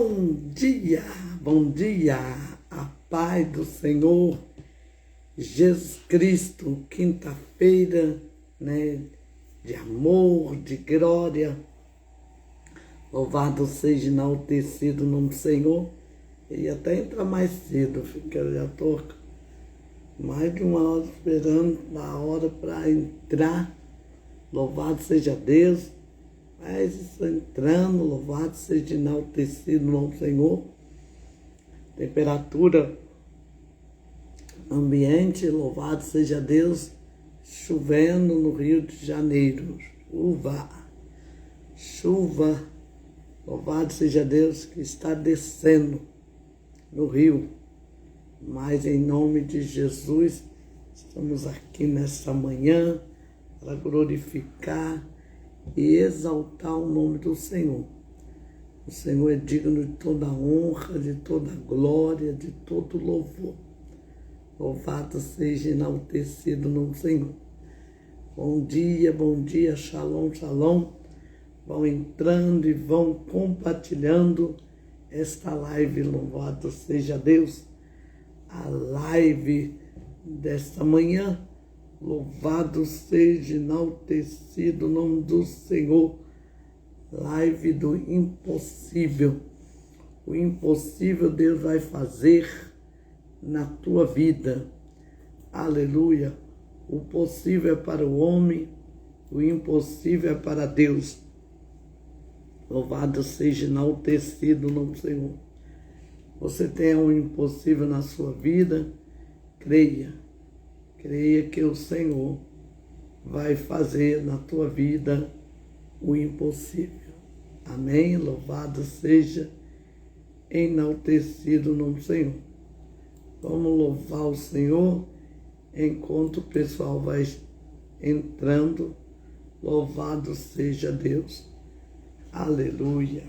Bom dia, a paz do Senhor Jesus Cristo, quinta-feira, né, de amor, de glória. Louvado seja, enaltecido o nome do Senhor. E até entrar mais cedo, porque eu já estou mais de uma hora esperando a hora para entrar. Louvado seja Deus. Mas estou entrando, louvado seja enaltecido o nome do Senhor. Temperatura ambiente, louvado seja Deus, chovendo no Rio de Janeiro. Chuva, louvado seja Deus que está descendo no Rio. Mas em nome de Jesus, estamos aqui nesta manhã para glorificar e exaltar o nome do Senhor. O Senhor é digno de toda honra, de toda glória, de todo louvor. Louvado seja enaltecido o nome do Senhor. Bom dia, shalom, shalom. Vão entrando e vão compartilhando esta live. Louvado seja Deus. A live desta manhã. Louvado seja enaltecido o nome do Senhor. Live do impossível. O impossível Deus vai fazer na tua vida. Aleluia. O possível é para o homem, o impossível é para Deus. Louvado seja enaltecido o nome do Senhor. Você tem um impossível na sua vida? Creia que o Senhor vai fazer na tua vida o impossível. Amém? Louvado seja enaltecido o nome do Senhor. Vamos louvar o Senhor enquanto o pessoal vai entrando. Louvado seja Deus. Aleluia.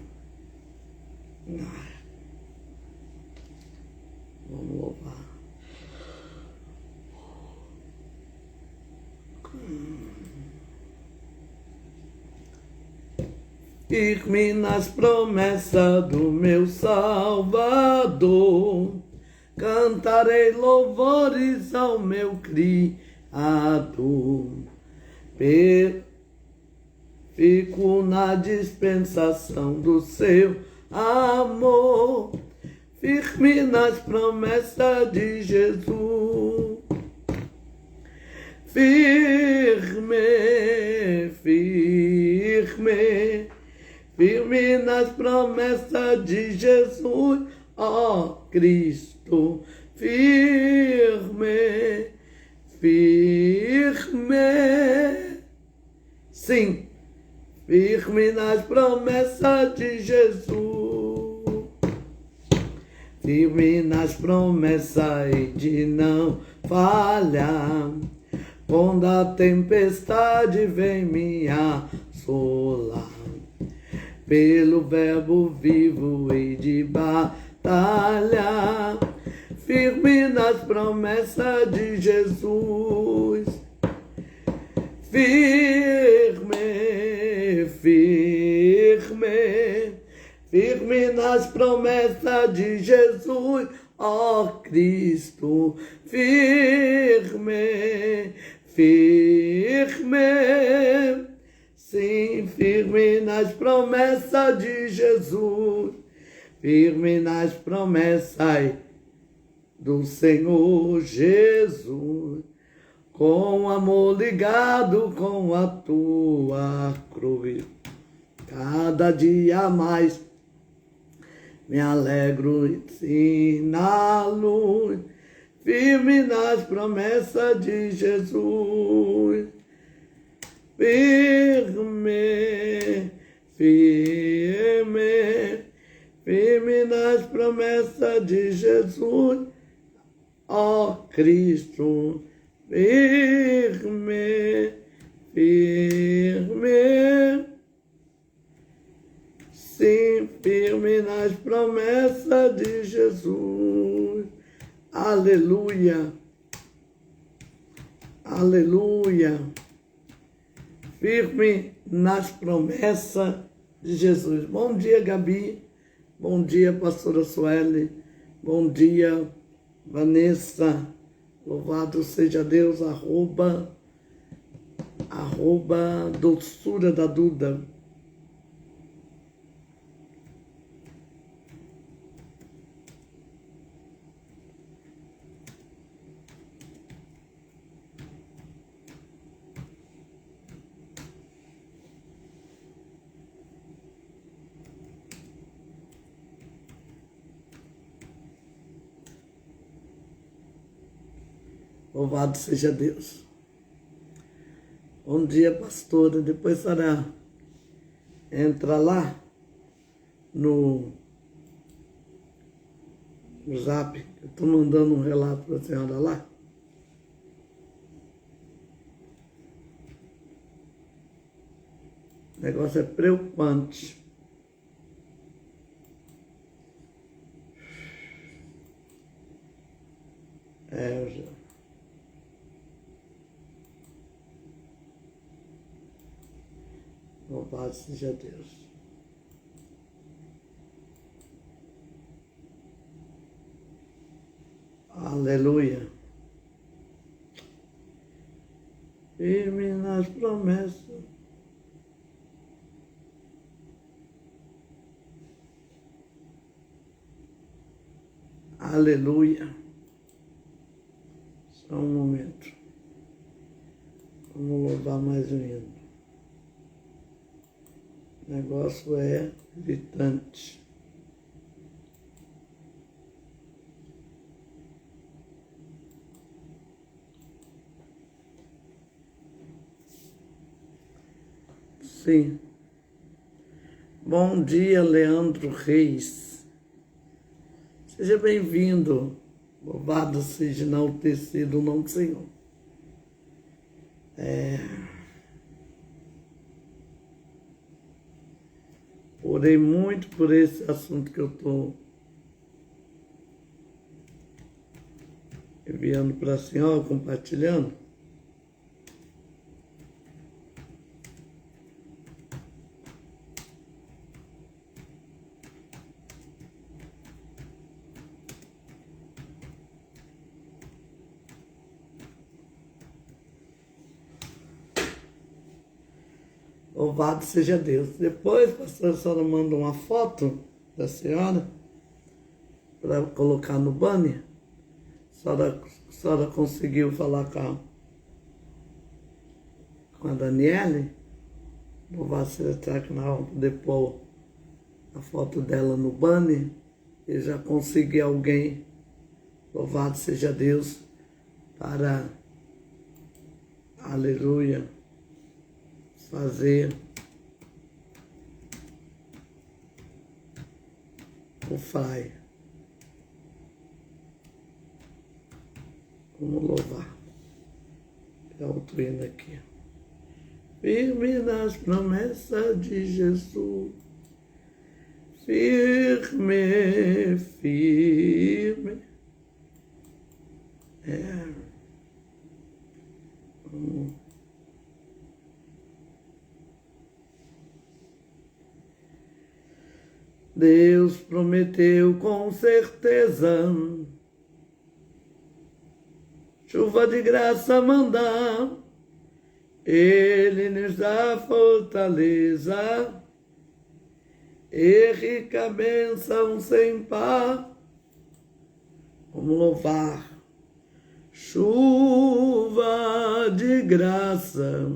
Vamos louvar. Firme nas promessas do meu Salvador, cantarei louvores ao meu Criador. Fico na dispensação do seu amor, firme nas promessas de Jesus. Firme nas promessas de Jesus, ó Cristo. Firme. Sim, firme nas promessas de Jesus. Firme nas promessas de não falhar. Quando a tempestade vem me assolar, pelo verbo vivo e de batalha, firme nas promessas de Jesus. Firme nas promessas de Jesus, ó Cristo. Firme. Sim, firme nas promessas de Jesus, firme nas promessas do Senhor Jesus, com amor ligado com a tua cruz. Cada dia mais me alegro sim na luz, firme nas promessas de Jesus. Firme nas promessas de Jesus, ó Cristo. Firme. Sim, firme nas promessas de Jesus. Aleluia. Firme nas promessas de Jesus. Bom dia, Gabi. Bom dia, pastora Sueli. Bom dia, Vanessa. Louvado seja Deus, arroba doçura da Duda. Louvado seja Deus. Bom dia, pastora. Depois a senhora entra lá no Zap. Eu estou mandando um relato para a senhora lá. O negócio é preocupante. Louvado seja Deus. Aleluia. Firme nas promessas. Aleluia. Só um momento. Vamos louvar mais um hino. O negócio é gritante. Sim. Bom dia, Leandro Reis. Seja bem-vindo. Louvado seja enaltecido o nome do Senhor. Orei muito por esse assunto que eu estou enviando para a senhora, compartilhando. Louvado seja Deus. Depois, pastor, a senhora manda uma foto da senhora para colocar no banner. A senhora conseguiu falar com a Daniele? Louvado seja Deus, que nós vamos poder pôr a foto dela no banner. E já consegui alguém, louvado seja Deus, para, aleluia, fazer o flyer. Vamos louvar. É outro hino aqui. Firme nas promessas de Jesus. Firme, firme. Deus prometeu com certeza chuva de graça mandar, Ele nos dá fortaleza e rica bênção sem par. Vamos louvar. Chuva de graça,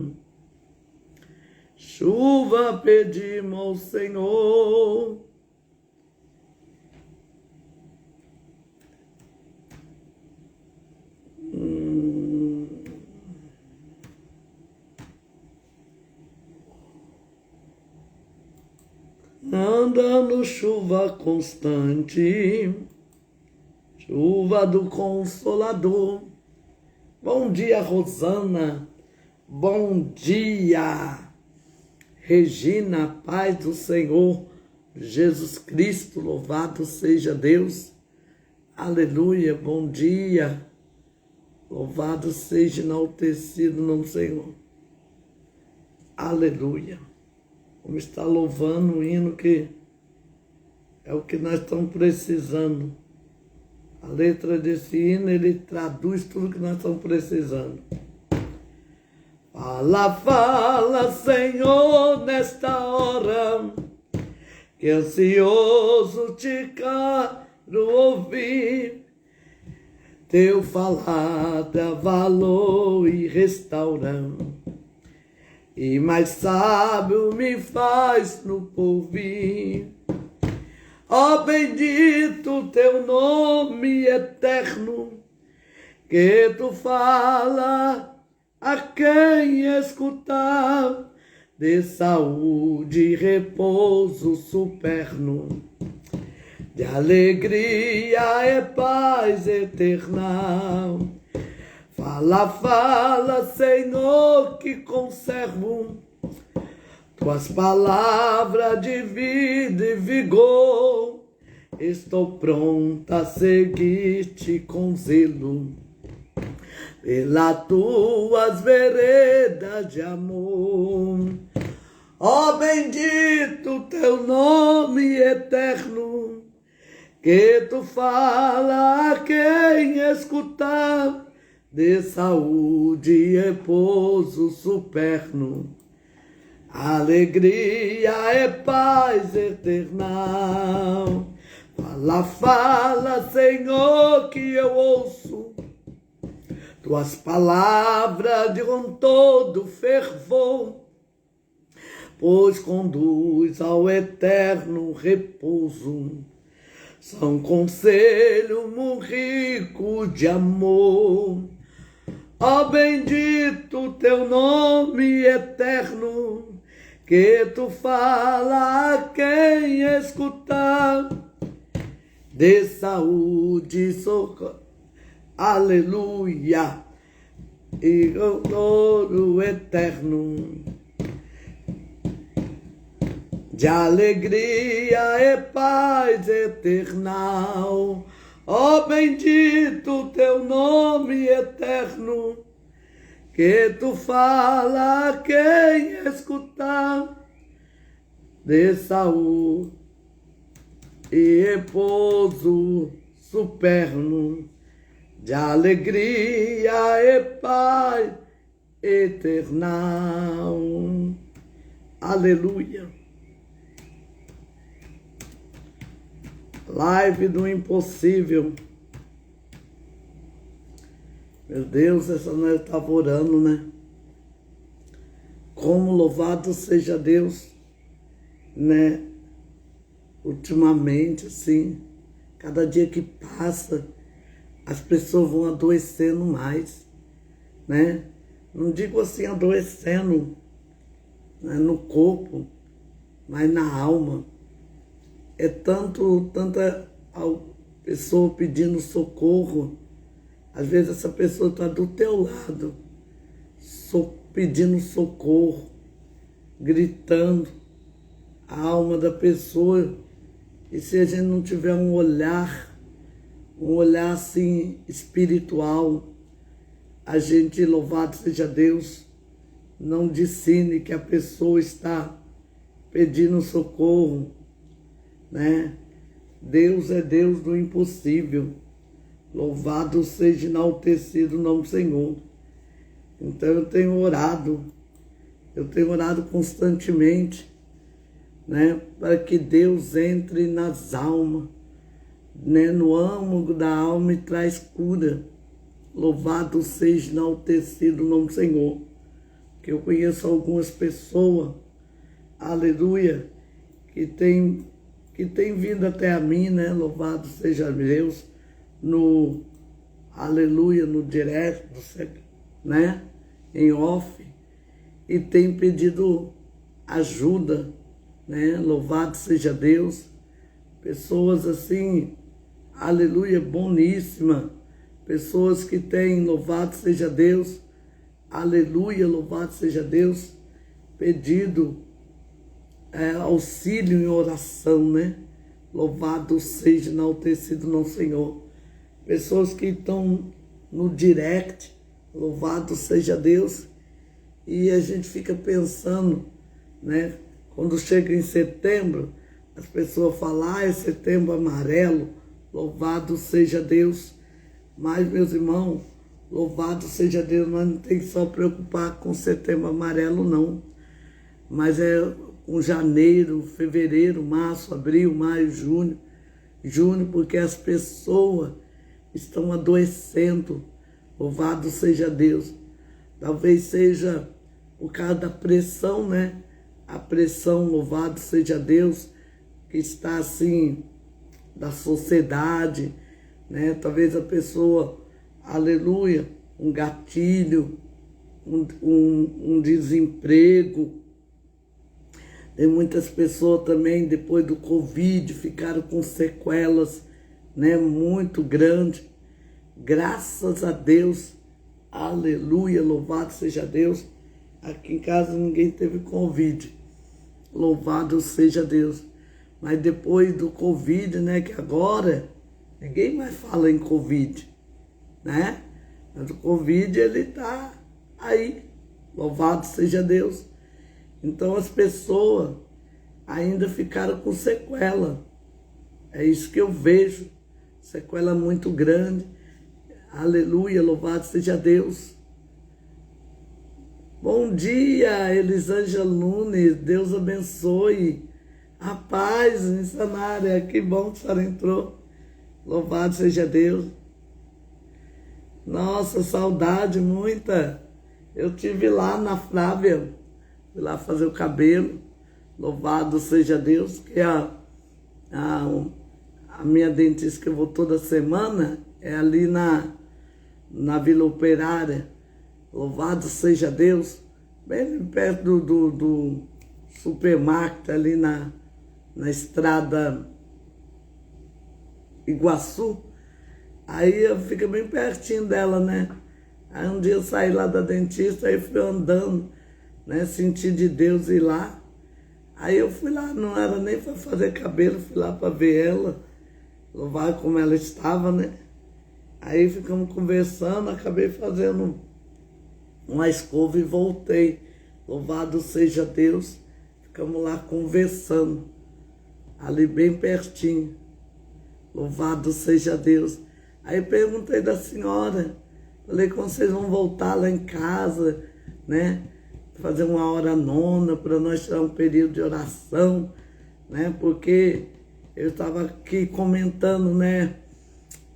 chuva pedimos ao Senhor. Andando chuva constante, chuva do Consolador. Bom dia, Rosana. Bom dia, Regina. Paz do Senhor Jesus Cristo. Louvado seja Deus. Aleluia. Bom dia. Louvado seja enaltecido o nome do Senhor. Aleluia. Vamos estar louvando um hino que É o que nós estamos precisando. A letra desse hino, ele traduz tudo que nós estamos precisando. Fala, fala, Senhor, nesta hora, que ansioso te quero ouvir. Teu falar dá valor e restaura, e mais sábio me faz no porvir. Ó bendito teu nome eterno, que tu fala a quem escutar, de saúde e repouso superno, de alegria e paz eterna. Fala, fala, Senhor, que conservo tuas palavras de vida e vigor. Estou pronta a seguir-te com zelo, pelas tuas veredas de amor. Ó bendito teu nome eterno, que tu fala a quem escutar, de saúde e repouso superno, alegria e paz eterna. Fala, fala, Senhor, que eu ouço tuas palavras com todo fervor, pois conduz ao eterno repouso. São conselho muito rico de amor. Ó bendito teu nome eterno, que tu fala a quem escutar, de saúde e socorro, aleluia, e ouro eterno, de alegria e paz eternal. Ó bendito teu nome eterno, que tu fala a quem escutar, de saúde e repouso superno, de alegria e paz eternal. Aleluia. Live do impossível. Meu Deus, essa nós estava orando, né? Como louvado seja Deus, né? Ultimamente, assim, cada dia que passa, as pessoas vão adoecendo mais, né? Não digo assim adoecendo, né, no corpo, mas na alma. É tanta pessoa pedindo socorro. Às vezes essa pessoa está do teu lado, pedindo socorro, gritando a alma da pessoa. E se a gente não tiver um olhar assim espiritual, a gente, louvado seja Deus, não discerne que a pessoa está pedindo socorro, né? Deus é Deus do impossível. Louvado seja enaltecido o nome do Senhor. Então eu tenho orado constantemente, né, para que Deus entre nas almas, né, no âmago da alma e traz cura. Louvado seja enaltecido o nome do Senhor. Que eu conheço algumas pessoas, aleluia, que tem vindo até a mim, né? Louvado seja Deus, no aleluia, no direto, né? Em off, e tem pedido ajuda, né? Louvado seja Deus. Pessoas assim, aleluia, boníssima. Pessoas que têm, louvado seja Deus, aleluia, louvado seja Deus, pedido auxílio em oração, né? Louvado seja enaltecido no Senhor. Pessoas que estão no direct, louvado seja Deus. E a gente fica pensando, né? Quando chega em setembro, As pessoas falam, é setembro amarelo, louvado seja Deus. Mas, meus irmãos, louvado seja Deus, nós não tem que só preocupar com setembro amarelo, não. Mas é com janeiro, fevereiro, março, abril, maio, junho, porque as pessoas estão adoecendo. Louvado seja Deus. Talvez seja por causa da pressão, né? A pressão, louvado seja Deus, que está assim, da sociedade, né? Talvez a pessoa, aleluia, um gatilho, um desemprego. Tem muitas pessoas também, depois do Covid, ficaram com sequelas, né, muito grandes. Graças a Deus, aleluia, louvado seja Deus. Aqui em casa ninguém teve Covid, louvado seja Deus. Mas depois do Covid, né, que agora ninguém mais fala em Covid, né? Mas o Covid, ele está aí, louvado seja Deus. Então as pessoas ainda ficaram com sequela. É isso que eu vejo, sequela muito grande. Aleluia, louvado seja Deus. Bom dia, Elisângela Nunes, Deus abençoe. A paz, missionária, que bom que a senhora entrou. Louvado seja Deus. Nossa, saudade muita. Eu tive lá na Flávia, fui lá fazer o cabelo. Louvado seja Deus, que a minha dentista que eu vou toda semana é ali na Vila Operária. Louvado seja Deus, bem perto do supermarket ali na estrada Iguaçu. Aí eu fico bem pertinho dela, né? Aí um dia eu saí lá da dentista, aí fui andando, né? Senti de Deus ir lá. Aí eu fui lá, não era nem para fazer cabelo, fui lá para ver ela, louvar como ela estava, né? Aí ficamos conversando, acabei fazendo uma escova e voltei. Louvado seja Deus. Ficamos lá conversando, ali bem pertinho. Louvado seja Deus. Aí perguntei da senhora, falei, como vocês vão voltar lá em casa, né? Fazer uma hora nona para nós tirar um período de oração, né? Porque eu estava aqui comentando, né?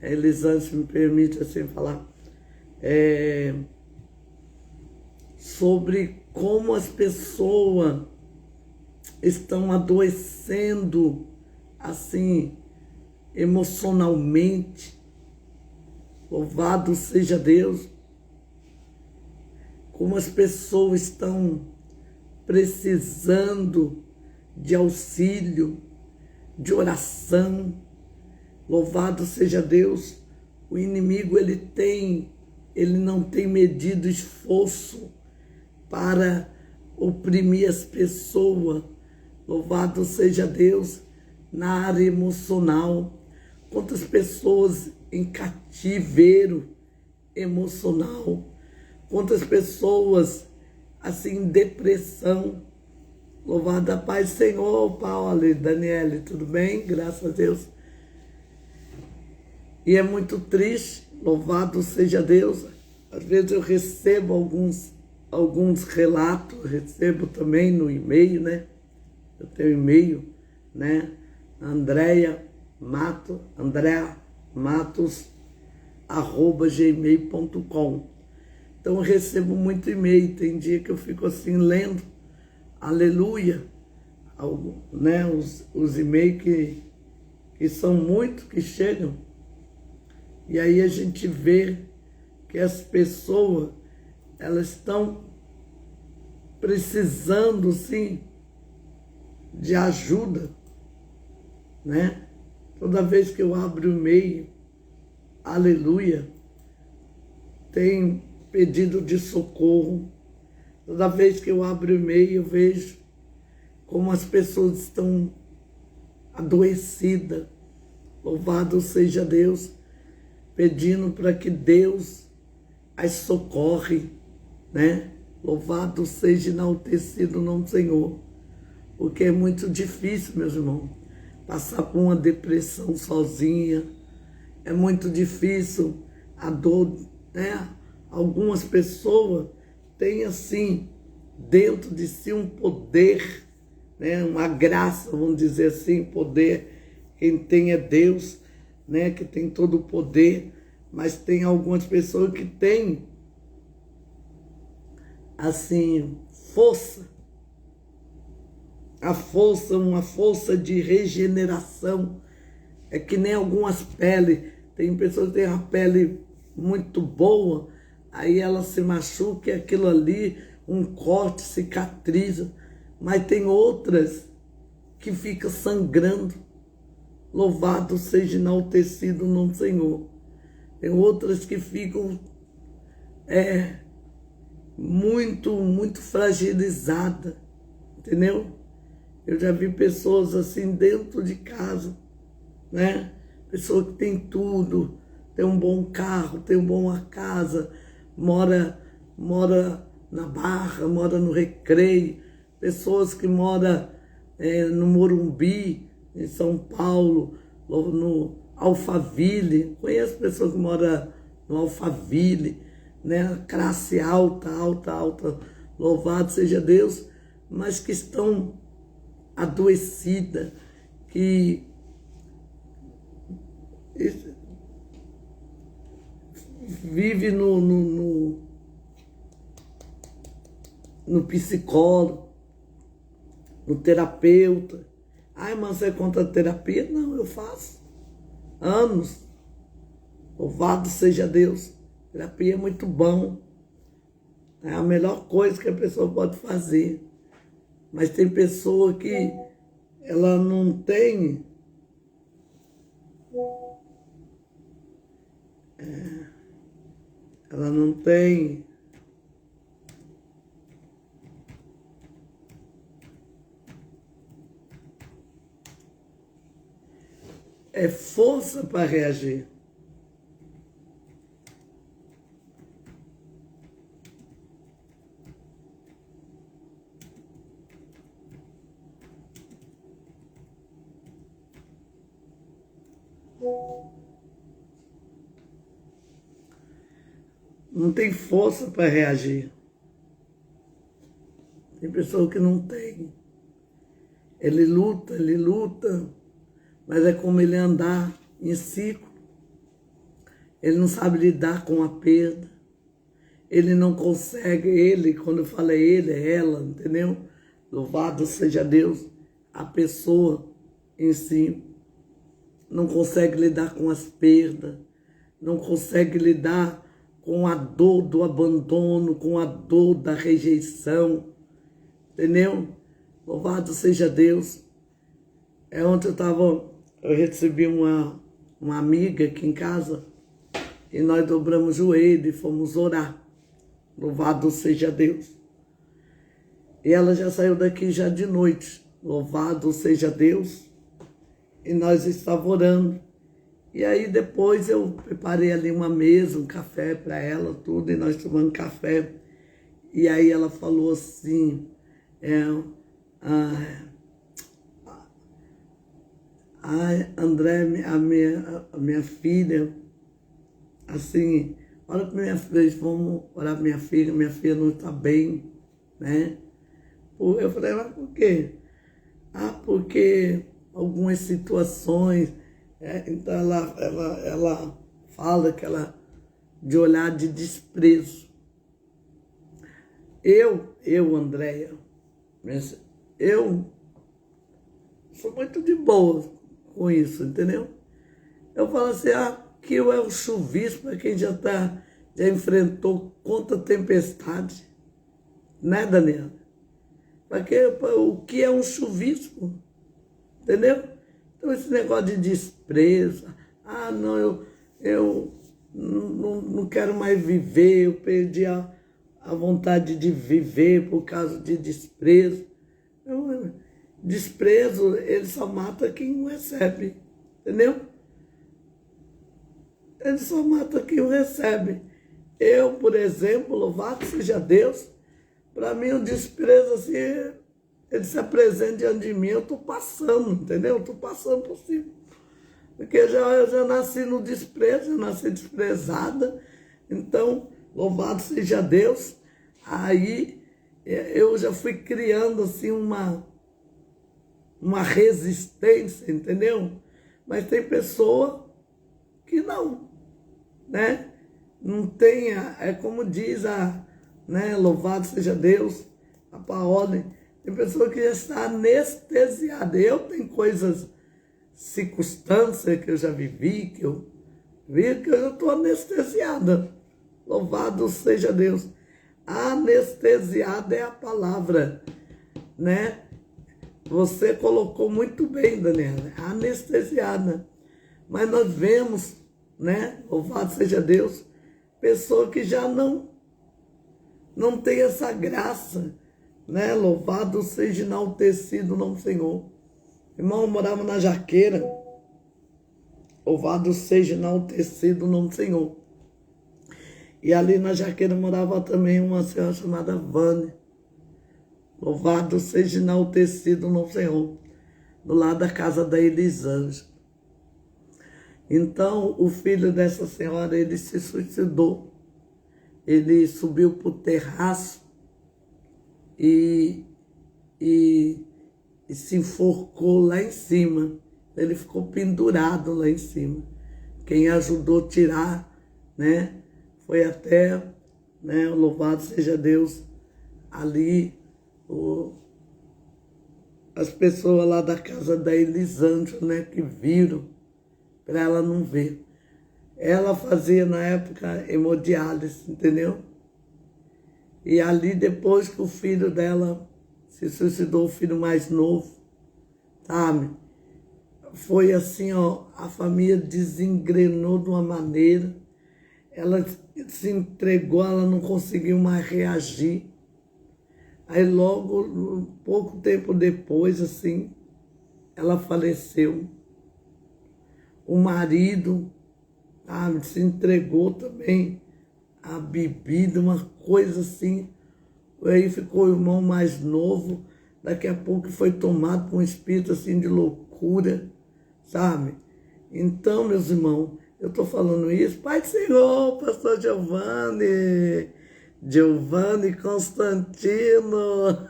Elisângela, me permite assim falar, sobre como as pessoas estão adoecendo, assim, emocionalmente. Louvado seja Deus. Como as pessoas estão precisando de auxílio, de oração. Louvado seja Deus. O inimigo, ele não tem medido esforço para oprimir as pessoas. Louvado seja Deus na área emocional. Quantas pessoas em cativeiro emocional. Quantas pessoas assim em depressão. Louvado a paz, Senhor. Paulo, Daniele, tudo bem? Graças a Deus. E é muito triste, louvado seja Deus. Às vezes eu recebo alguns relatos, recebo também no e-mail, né? Eu tenho e-mail, né? andreamatos@gmail.com. Então eu recebo muito e-mail, tem dia que eu fico assim lendo, aleluia, né? Os e-mails que são muitos que chegam. E aí a gente vê que as pessoas, elas estão precisando, sim, de ajuda, né? Toda vez que eu abro o e-mail, aleluia, tem pedido de socorro. Toda vez que eu abro o e-mail, eu vejo como as pessoas estão adoecidas. Louvado seja Deus, pedindo para que Deus as socorre, né? Louvado seja enaltecido o nome do Senhor, porque é muito difícil, meus irmãos. passar por uma depressão sozinha. É muito difícil a dor, né? Algumas pessoas têm assim, dentro de si um poder, né? Uma graça, vamos dizer assim, poder. Quem tem é Deus, né? Que tem todo o poder, mas tem algumas pessoas que têm assim, força, uma força de regeneração. É que nem algumas peles, tem pessoas que têm a pele muito boa, aí ela se machuca e aquilo ali, um corte, cicatriza, mas tem outras que ficam sangrando. Louvado seja enaltecido no Senhor. Tem outras que ficam muito fragilizada, entendeu? Eu já vi pessoas assim dentro de casa, né? Pessoa que tem tudo, tem um bom carro, tem uma boa casa, mora na Barra, mora no Recreio, pessoas que moram no Morumbi, em São Paulo, no Alphaville, conheço pessoas que moram no Alphaville, né? Classe alta, louvado seja Deus, mas que estão adoecidas, que vive no psicólogo, no terapeuta. Ai, mas você é contra a terapia? Não, eu faço. Anos. Louvado seja Deus. Terapia é muito bom. É a melhor coisa que a pessoa pode fazer. Mas tem pessoa que ela não tem... Ela não tem... força para reagir. Não tem força para reagir. Tem pessoa que não tem. Ele luta, mas é como ele andar em ciclo. Ele não sabe lidar com a perda. Ele não consegue, quando eu falo ele, é ela, entendeu? Louvado seja Deus. A pessoa em si não consegue lidar com as perdas, não consegue lidar com a dor do abandono, com a dor da rejeição, entendeu? Louvado seja Deus. Ontem eu recebi uma amiga aqui em casa e nós dobramos o joelho e fomos orar. Louvado seja Deus. E ela já saiu daqui já de noite. Louvado seja Deus. E nós estávamos orando. E aí depois eu preparei ali uma mesa, um café para ela, tudo, e nós tomamos café. E aí ela falou assim, André, a minha filha, assim, ora para minha filha, vamos orar para minha filha não está bem, né? Eu falei, mas por quê? Porque algumas situações, então ela fala que ela, de olhar de desprezo. Andréia, eu sou muito de boa com isso, entendeu? Eu falo assim, aquilo é um chuvisco para quem já enfrentou contra tempestade, né, Daniela? O que é um chuvisco? Entendeu? Então esse negócio de desprezo, não, eu não quero mais viver, eu perdi a vontade de viver por causa de desprezo. Desprezo, ele só mata quem não recebe, entendeu? Ele só mata quem o recebe. Eu, por exemplo, louvado seja Deus, para mim o desprezo assim ele se apresenta diante de mim, eu estou passando, entendeu? Eu estou passando por cima. Porque eu já nasci no desprezo, eu nasci desprezada. Então, louvado seja Deus. Aí eu já fui criando assim uma resistência, entendeu? Mas tem pessoa que não, né? Não tem, é como diz né? Louvado seja Deus, a Paola. Tem pessoa que já está anestesiada. Eu tenho coisas, circunstâncias que eu já vivi, que eu já estou anestesiada. Louvado seja Deus. Anestesiada é a palavra, né? Você colocou muito bem, Daniela, anestesiada. Mas nós vemos, né? Louvado seja Deus, pessoa que já não tem essa graça, né? Louvado seja enaltecido o nome do Senhor. Irmão, eu morava na Jaqueira. Louvado seja enaltecido o nome do Senhor. E ali na Jaqueira morava também uma senhora chamada Vânia. Louvado seja enaltecido o nome do Senhor. Do lado da casa da Elisângela. Então, o filho dessa senhora, ele se suicidou. Ele subiu para o terraço e se enforcou lá em cima. Ele ficou pendurado lá em cima. Quem ajudou a tirar, né, foi até, né, louvado seja Deus, ali, as pessoas lá da casa da Elisângela, né, que viram, para ela não ver. Ela fazia, na época, hemodiálise, entendeu? E ali, depois que o filho dela se suicidou, o filho mais novo, sabe? Foi assim, ó, a família desengrenou de uma maneira. Ela se entregou, ela não conseguiu mais reagir. Aí logo, pouco tempo depois, assim, ela faleceu. O marido, se entregou também à bebida, uma coisa assim. Aí ficou o irmão mais novo, daqui a pouco foi tomado por um espírito assim de loucura, sabe? Então, meus irmãos, eu estou falando isso, Pai do Senhor, pastor Giovanni Constantino,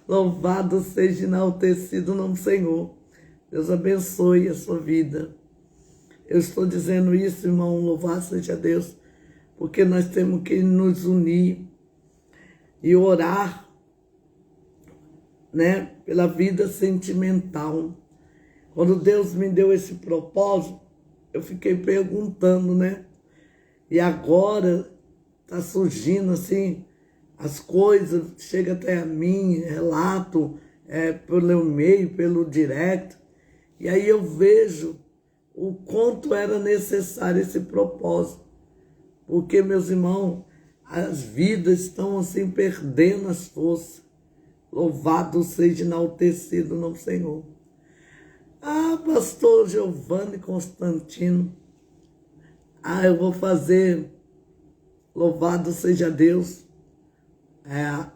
louvado seja enaltecido o nome do Senhor. Deus abençoe a sua vida. Eu estou dizendo isso, irmão, louvado seja Deus, porque nós temos que nos unir e orar, né, pela vida sentimental. Quando Deus me deu esse propósito, eu fiquei perguntando, né? E agora está surgindo assim, as coisas, chega até a mim, relato pelo e-mail, pelo direct, e aí eu vejo o quanto era necessário esse propósito. Porque, meus irmãos, as vidas estão assim perdendo as forças. Louvado seja enaltecido o nome do Senhor. Pastor Giovanni Constantino. Eu vou fazer, louvado seja Deus,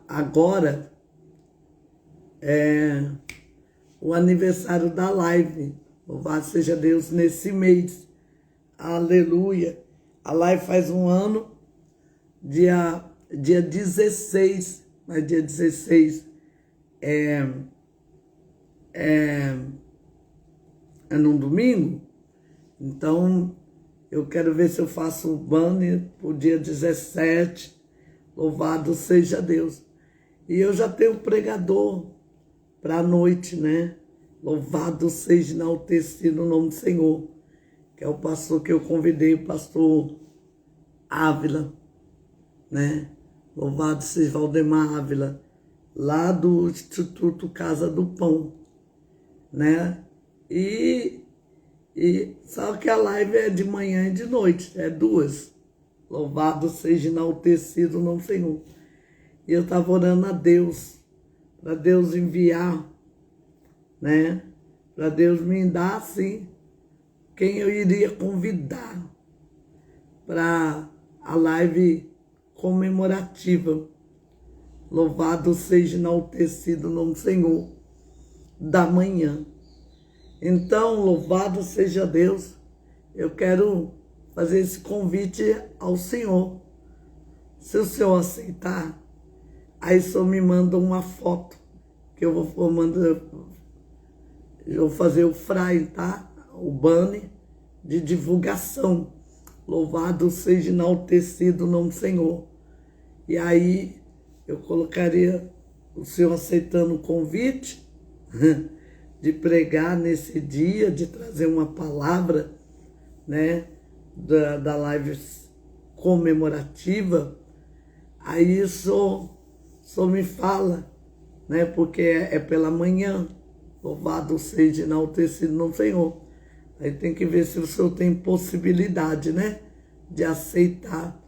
agora o aniversário da live. Louvado seja Deus nesse mês. Aleluia. A live faz um ano, dia 16, mas dia 16 é num domingo. Então, eu quero ver se eu faço o banner pro dia 17. Louvado seja Deus. E eu já tenho pregador para a noite, né? Louvado seja enaltecido o nome do Senhor. Que é o pastor que eu convidei, o pastor Ávila, né? Louvado seja Valdemar Ávila, lá do Instituto Casa do Pão, né? E só que a live é de manhã e de noite, é duas. Louvado seja enaltecido o nome do Senhor. E eu estava orando a Deus, para Deus enviar, né? Para Deus me dar, assim, quem eu iria convidar para a live comemorativa, Louvado seja enaltecido o nome do Senhor da manhã. Então, louvado seja Deus. Eu quero fazer esse convite ao Senhor. Se o Senhor aceitar, aí o Senhor me manda uma foto, que eu vou fazer o flyer, tá? O banner de divulgação. Louvado seja enaltecido o nome do Senhor. E aí eu colocaria o Senhor aceitando o convite de pregar nesse dia, de trazer uma palavra, né, da live comemorativa. Aí o Senhor me fala, né, porque é pela manhã. Louvado seja enaltecido no Senhor. Aí tem que ver se o Senhor tem possibilidade, né, de aceitar.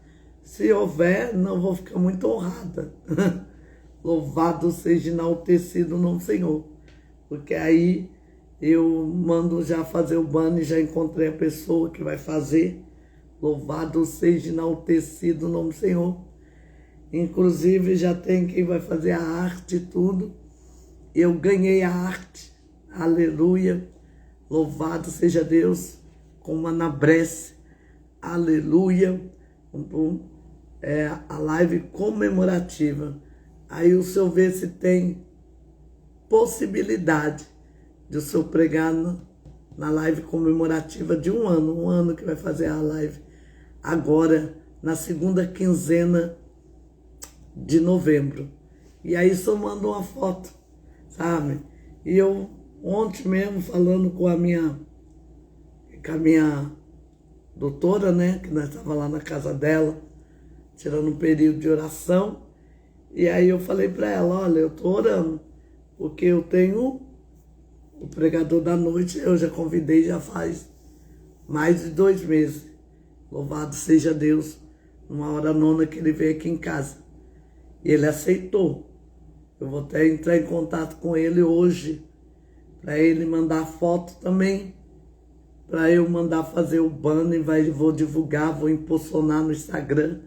Se houver, não vou ficar muito honrada. Louvado seja enaltecido no Senhor. Porque aí eu mando já fazer o banner, já encontrei a pessoa que vai fazer. Louvado seja enaltecido o nome do Senhor. Inclusive já tem quem vai fazer a arte e tudo. Eu ganhei a arte. Aleluia. Louvado seja Deus. Com Ana Bresse. Aleluia. A live comemorativa. Aí o senhor vê se tem possibilidade de o senhor pregar na live comemorativa de um ano que vai fazer a live agora, na segunda quinzena de novembro. E aí o senhor manda uma foto, sabe? E eu ontem mesmo falando com a minha doutora, né, que nós estávamos lá na casa dela, tirando um período de oração, e aí eu falei para ela, olha, eu estou orando, porque eu tenho o pregador da noite, eu já convidei já faz mais de 2 meses. Louvado seja Deus, numa hora nona que ele veio aqui em casa. E ele aceitou. Eu vou até entrar em contato com ele hoje, para ele mandar foto também, para eu mandar fazer o banner, vou divulgar, vou impulsionar no Instagram,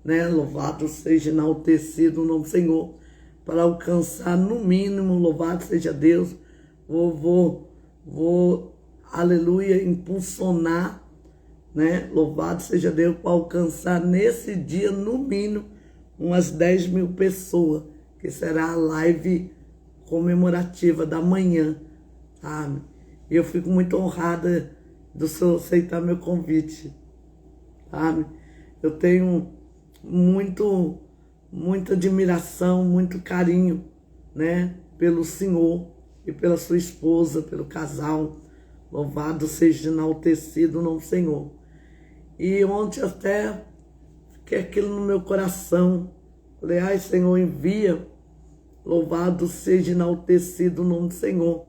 né? Louvado seja enaltecido o nome do Senhor, para alcançar no mínimo, louvado seja Deus, vou aleluia, impulsionar, né? Louvado seja Deus, para alcançar nesse dia, no mínimo, umas 10.000 pessoas, que será a live comemorativa da manhã, sabe? E eu fico muito honrada do senhor aceitar meu convite, sabe? Eu tenho muita admiração, muito carinho, né, pelo senhor e pela sua esposa, pelo casal. Louvado seja enaltecido o nome do Senhor. E ontem até fiquei aquilo no meu coração. Falei, ai Senhor, envia. Louvado seja enaltecido o nome do Senhor.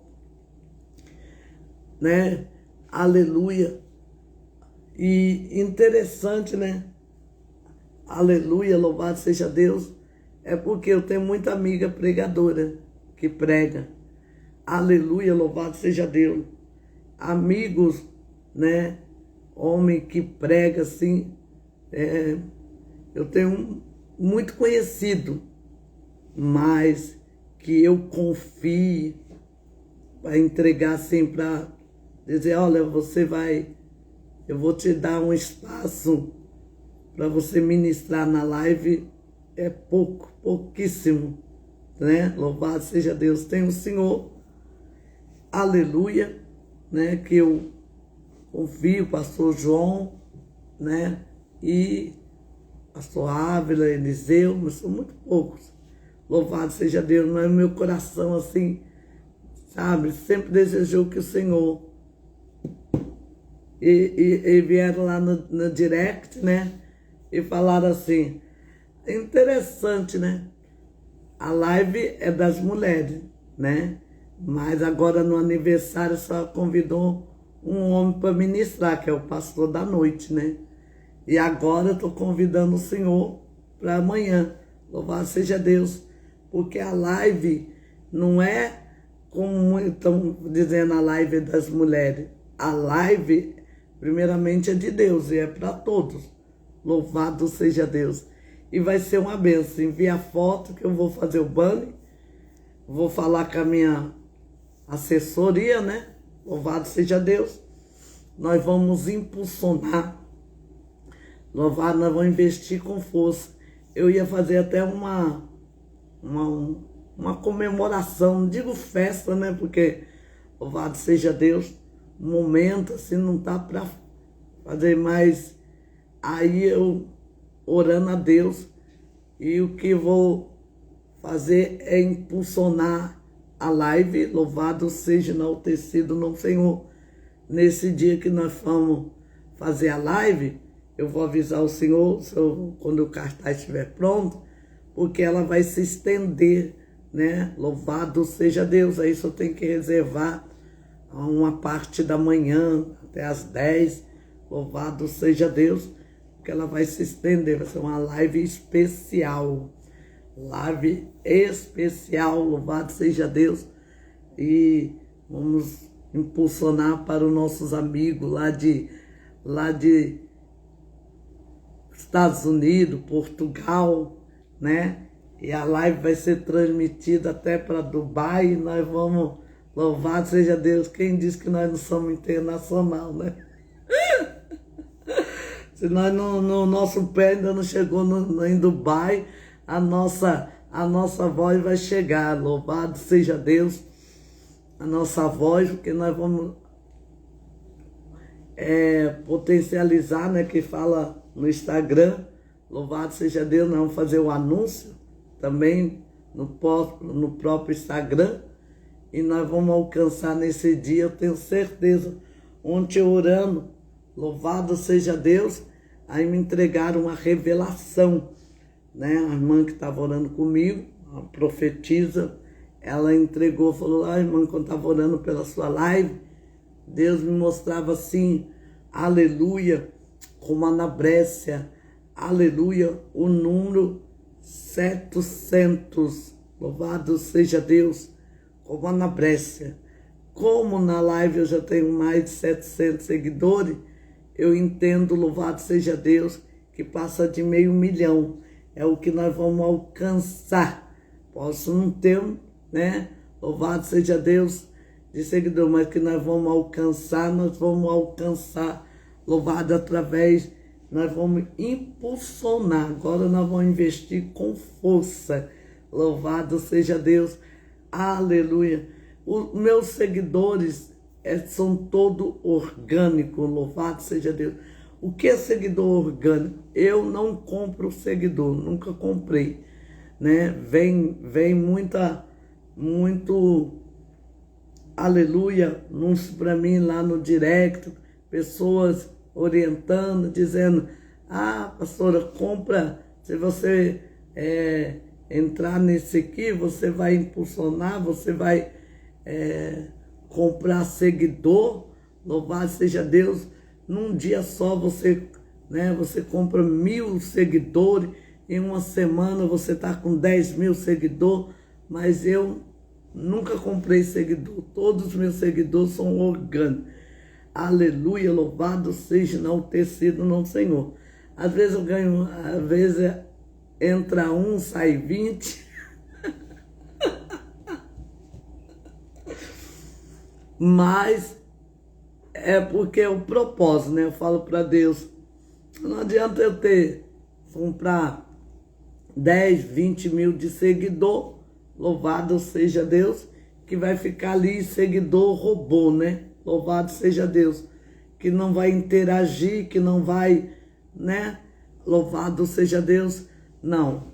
Né? Aleluia. E interessante, né? Aleluia, louvado seja Deus. É porque eu tenho muita amiga pregadora que prega. Aleluia, louvado seja Deus. Amigos, né? Homem que prega assim. Eu tenho muito conhecido, mas que eu confie para entregar assim, para dizer, olha, eu vou te dar um espaço para você ministrar na live, é pouquíssimo, né? Louvado seja Deus. Tem o Senhor, aleluia, né? Que eu confio, pastor João, né? E pastor Ávila, Eliseu, mas são muito poucos. Louvado seja Deus, mas o meu coração assim, sabe, sempre desejou que o Senhor e vieram lá no direct, né? E falaram assim, interessante, né? A live é das mulheres, né? Mas agora no aniversário só convidou um homem para ministrar, que é o pastor da noite, né? E agora eu estou convidando o Senhor para amanhã. Louvado seja Deus. Porque a live não é como estão dizendo, a live das mulheres. A live, primeiramente, é de Deus e é para todos. Louvado seja Deus. e vai ser uma benção. Envia a foto que eu vou fazer o banner, vou falar com a minha assessoria, né? Louvado seja Deus. Nós vamos impulsionar, louvado, nós vamos investir com força. Eu ia fazer até uma comemoração, não digo festa, né? Porque, louvado seja Deus, um momento assim não tá para fazer mais. Aí eu orando a Deus, e o que vou fazer é impulsionar a live, louvado seja enaltecido no Senhor. Nesse dia que nós vamos fazer a live, eu vou avisar o Senhor quando o cartaz estiver pronto, porque ela vai se estender, né? Louvado seja Deus. Aí só tem que reservar uma parte da manhã até as 10. Louvado seja Deus, porque ela vai se estender, vai ser uma live especial. Live especial, louvado seja Deus. E vamos impulsionar para os nossos amigos lá de Estados Unidos, Portugal, né? E a live vai ser transmitida até para Dubai. E nós vamos, louvado seja Deus. Quem disse que nós não somos internacional, né? Se nós no nosso pé ainda não chegou em Dubai, a nossa voz vai chegar. Louvado seja Deus. A nossa voz, porque nós vamos potencializar, né? Que fala no Instagram. Louvado seja Deus. Nós vamos fazer o anúncio também no próprio Instagram. E nós vamos alcançar nesse dia, eu tenho certeza. Ontem orando, louvado seja Deus, aí me entregaram uma revelação, né? A irmã que estava orando comigo, a profetisa, ela entregou, falou: irmã, quando estava orando pela sua live, Deus me mostrava assim, aleluia, como na Brécia, aleluia, o número 700, louvado seja Deus, como na Brécia. Como na live eu já tenho mais de 700 seguidores, eu entendo, louvado seja Deus, que passa de 500 mil. É o que nós vamos alcançar. Posso não ter, né? Louvado seja Deus de seguidor, mas que nós vamos alcançar, louvado através, nós vamos impulsionar. Agora nós vamos investir com força. Louvado seja Deus. Aleluia. Os meus seguidores são todos orgânicos, louvado seja Deus. O que é seguidor orgânico? Eu não compro seguidor, nunca comprei, né? Vem muito, aleluia, anúncio para mim lá no direct, pessoas orientando, dizendo: pastora, compra, se você entrar nesse aqui, você vai impulsionar, você vai comprar seguidor, louvado seja Deus. Num dia só você compra 1000 seguidores, em uma semana você está com 10.000 seguidores, mas eu nunca comprei seguidor, todos os meus seguidores são orgânicos. Aleluia, louvado seja enaltecido no Senhor. Às vezes eu ganho, às vezes entra 1, sai 20. Mas é porque é o propósito, né? Eu falo para Deus, não adianta eu comprar 10, 20 mil de seguidor, louvado seja Deus, que vai ficar ali seguidor robô, né? Louvado seja Deus, que não vai interagir, que não vai, né? Louvado seja Deus. Não.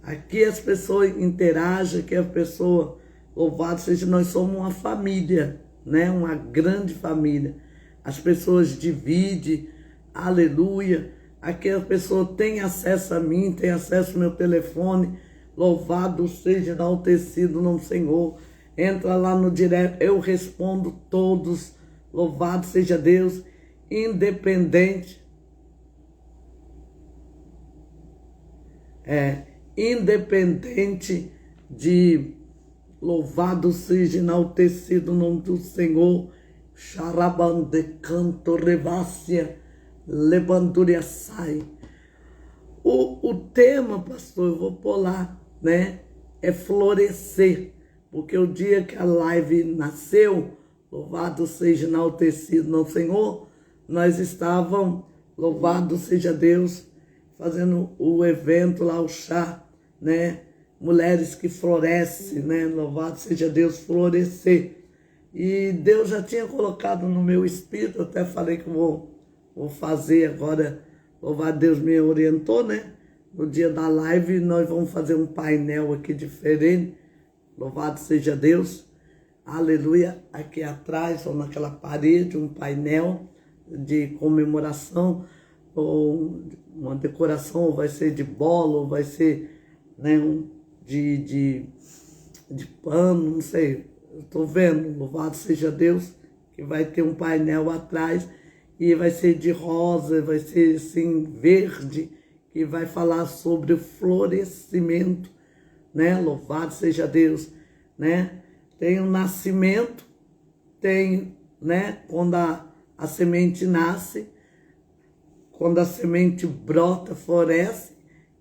Aqui as pessoas interagem, aqui a pessoa, louvado seja, nós somos uma família, né? Uma grande família. As pessoas dividem, aleluia. Aqui a pessoa tem acesso a mim, tem acesso ao meu telefone. Louvado seja enaltecido no Senhor. Entra lá no direct, eu respondo todos. Louvado seja Deus, independente. Independente de, louvado seja enaltecido o nome do Senhor. Charabande canto revácia, lebanduria sai. O tema, pastor, eu vou pôr lá, né? É florescer. Porque o dia que a live nasceu, louvado seja enaltecido no Senhor, nós estávamos, louvado seja Deus, fazendo o evento lá, o chá, né? Mulheres que florescem, né? Louvado seja Deus, florescer. E Deus já tinha colocado no meu espírito, até falei que vou fazer agora, louvado Deus me orientou, né? No dia da live nós vamos fazer um painel aqui diferente, louvado seja Deus, aleluia, aqui atrás ou naquela parede, um painel de comemoração, ou uma decoração, ou vai ser de bola, ou vai ser, né, de pano, não sei. Estou vendo, louvado seja Deus, que vai ter um painel atrás e vai ser de rosa, vai ser assim, verde, que vai falar sobre o florescimento, né? Louvado seja Deus, né? Tem o nascimento, tem, né? Quando a semente nasce, quando a semente brota, floresce,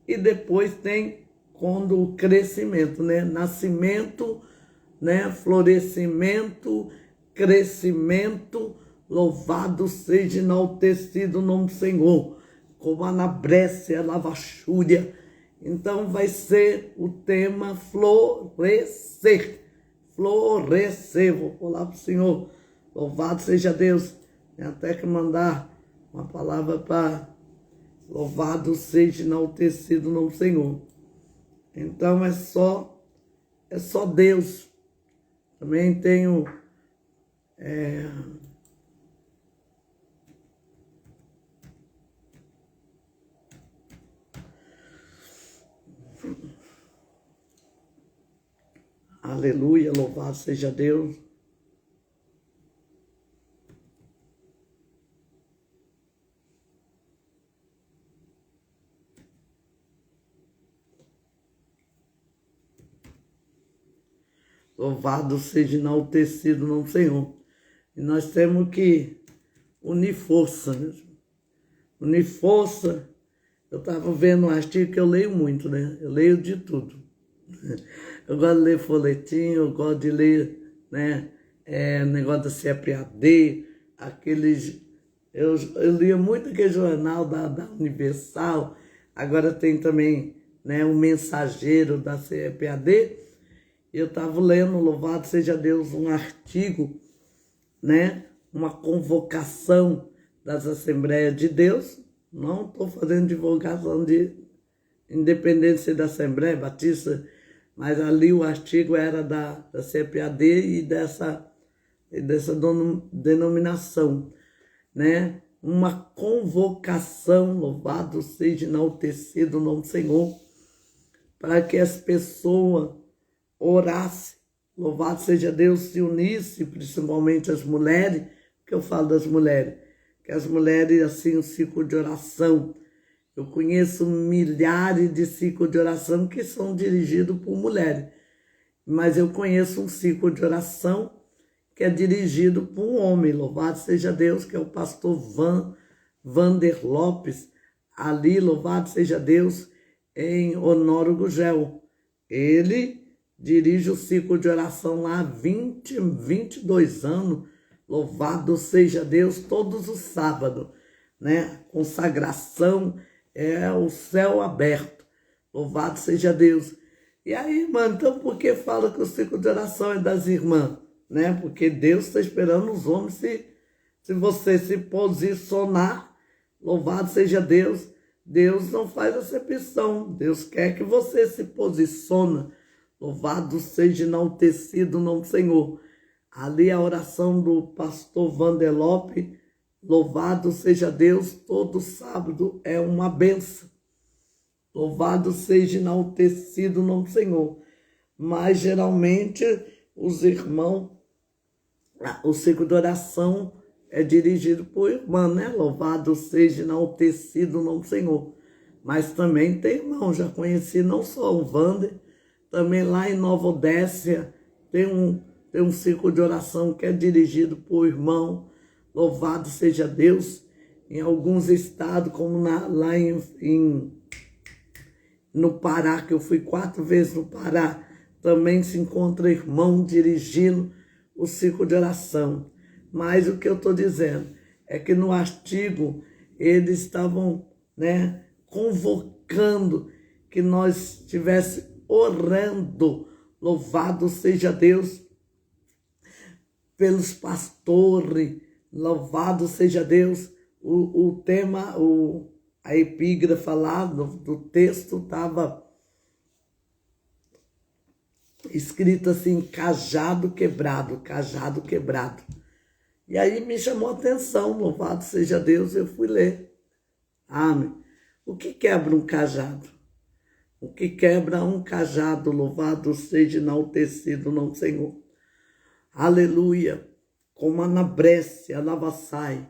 e depois tem quando o crescimento, né? Nascimento, né? Florescimento, crescimento, louvado seja enaltecido o nome do Senhor, como a anabrece, a lavachúria. Então vai ser o tema florescer, florescer, vou pular para o Senhor, louvado seja Deus, tem até que mandar uma palavra para louvado seja enaltecido o nome do Senhor. Então é só Deus. Também tenho aleluia, louvado seja Deus. Louvado seja enaltecido o nome do Senhor. E nós temos que unir força, né? Unir força. Eu estava vendo um artigo que eu leio muito, né? Eu leio de tudo. Eu gosto de ler folhetim, eu gosto de ler, né? Negócio da CEPAD, aqueles... Eu lia muito aquele jornal da Universal, agora tem também, né, o Mensageiro da CEPAD. Eu estava lendo, louvado seja Deus, um artigo, né? Uma convocação das Assembleias de Deus. Não estou fazendo divulgação de independência da Assembleia Batista, mas ali o artigo era da CEPAD e dessa denominação, né? Uma convocação, louvado seja enaltecido o nome do Senhor, para que as pessoas orassem, louvado seja Deus, se unisse, principalmente as mulheres, que eu falo das mulheres, que as mulheres, assim, um ciclo de oração. Eu conheço milhares de ciclos de oração que são dirigidos por mulheres, mas eu conheço um ciclo de oração que é dirigido por um homem, louvado seja Deus, que é o pastor Vander Lopes, ali, louvado seja Deus, em Honório Gugel. Ele dirige o ciclo de oração lá há 22 anos, louvado seja Deus, todos os sábados, né? Consagração, o céu aberto, louvado seja Deus. E aí, mano, então por que fala que o ciclo de oração é das irmãs? Né? Porque Deus está esperando os homens, se você se posicionar, louvado seja Deus, Deus não faz acepção, Deus quer que você se posicione, louvado seja enaltecido o nome do Senhor. Ali a oração do pastor Vandelope, louvado seja Deus, todo sábado é uma benção. Louvado seja enaltecido o nome do Senhor. Mas geralmente os irmãos, o ciclo de oração é dirigido por irmã, né? Louvado seja enaltecido o nome do Senhor. Mas também tem irmão, já conheci não só o Vander, também lá em Nova Odécia tem um ciclo de oração que é dirigido por irmão. Louvado seja Deus. Em alguns estados, como lá em no Pará, que eu fui 4 vezes no Pará, também se encontra irmão dirigindo o ciclo de oração. Mas o que eu estou dizendo é que no artigo eles estavam, né, convocando que nós estivéssemos orando, louvado seja Deus, pelos pastores, louvado seja Deus. O tema, a epígrafe lá do texto estava escrito assim, cajado quebrado, cajado quebrado. E aí me chamou a atenção, louvado seja Deus, eu fui ler. Amém. O que quebra um cajado? O que quebra um cajado, louvado seja enaltecido no Senhor. Aleluia. Como a anabrece, a lavassai,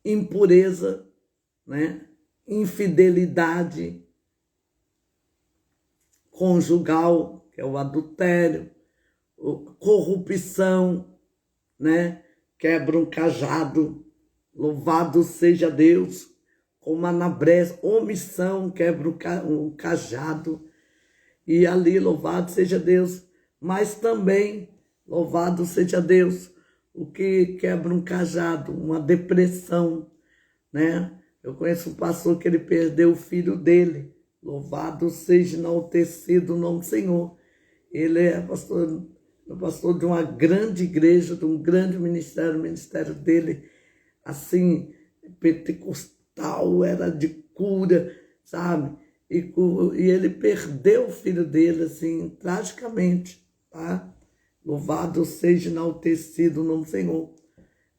impureza, né? Infidelidade conjugal, que é o adultério, corrupção, né? Quebra um cajado, louvado seja Deus, como anabrece, omissão, quebra um cajado, e ali, louvado seja Deus, mas também, louvado seja Deus, o que quebra um cajado, uma depressão, né? Eu conheço um pastor que ele perdeu o filho dele, louvado seja enaltecido o nome do Senhor. Ele é pastor de uma grande igreja, de um grande ministério, o ministério dele, assim, pentecostal, era de cura, sabe? E ele perdeu o filho dele, assim, tragicamente, tá? Louvado seja enaltecido o nome do Senhor,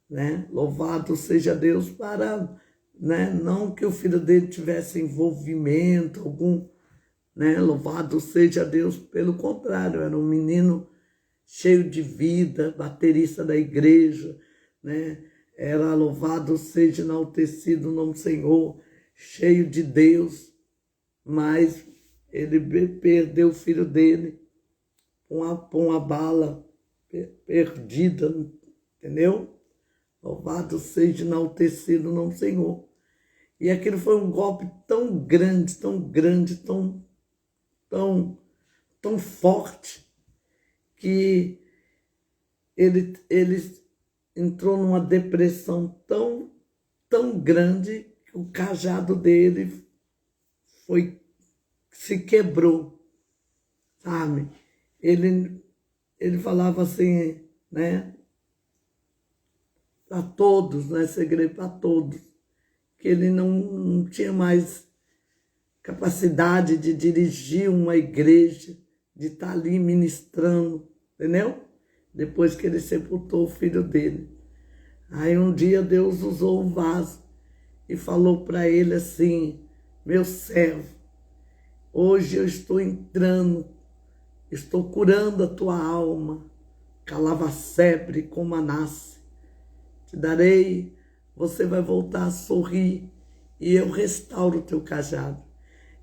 né? Louvado seja Deus para, né? Não que o filho dele tivesse envolvimento algum, né? Louvado seja Deus, pelo contrário, era um menino cheio de vida, baterista da igreja, né? Era louvado seja enaltecido o nome do Senhor, cheio de Deus, mas ele perdeu o filho dele com uma bala perdida, entendeu? Louvado seja enaltecido o nome do Senhor. E aquilo foi um golpe tão grande, tão forte, que ele entrou numa depressão tão grande que o cajado dele se quebrou, sabe? Ele falava assim, né? Para todos, né? Segredo para todos, que ele não tinha mais capacidade de dirigir uma igreja, de estar ali ministrando, entendeu? Depois que ele sepultou o filho dele. Aí um dia Deus usou um vaso e falou para ele assim: meu servo, hoje eu estou entrando, estou curando a tua alma, calavacebre como a nasce. Te darei, você vai voltar a sorrir e eu restauro o teu cajado.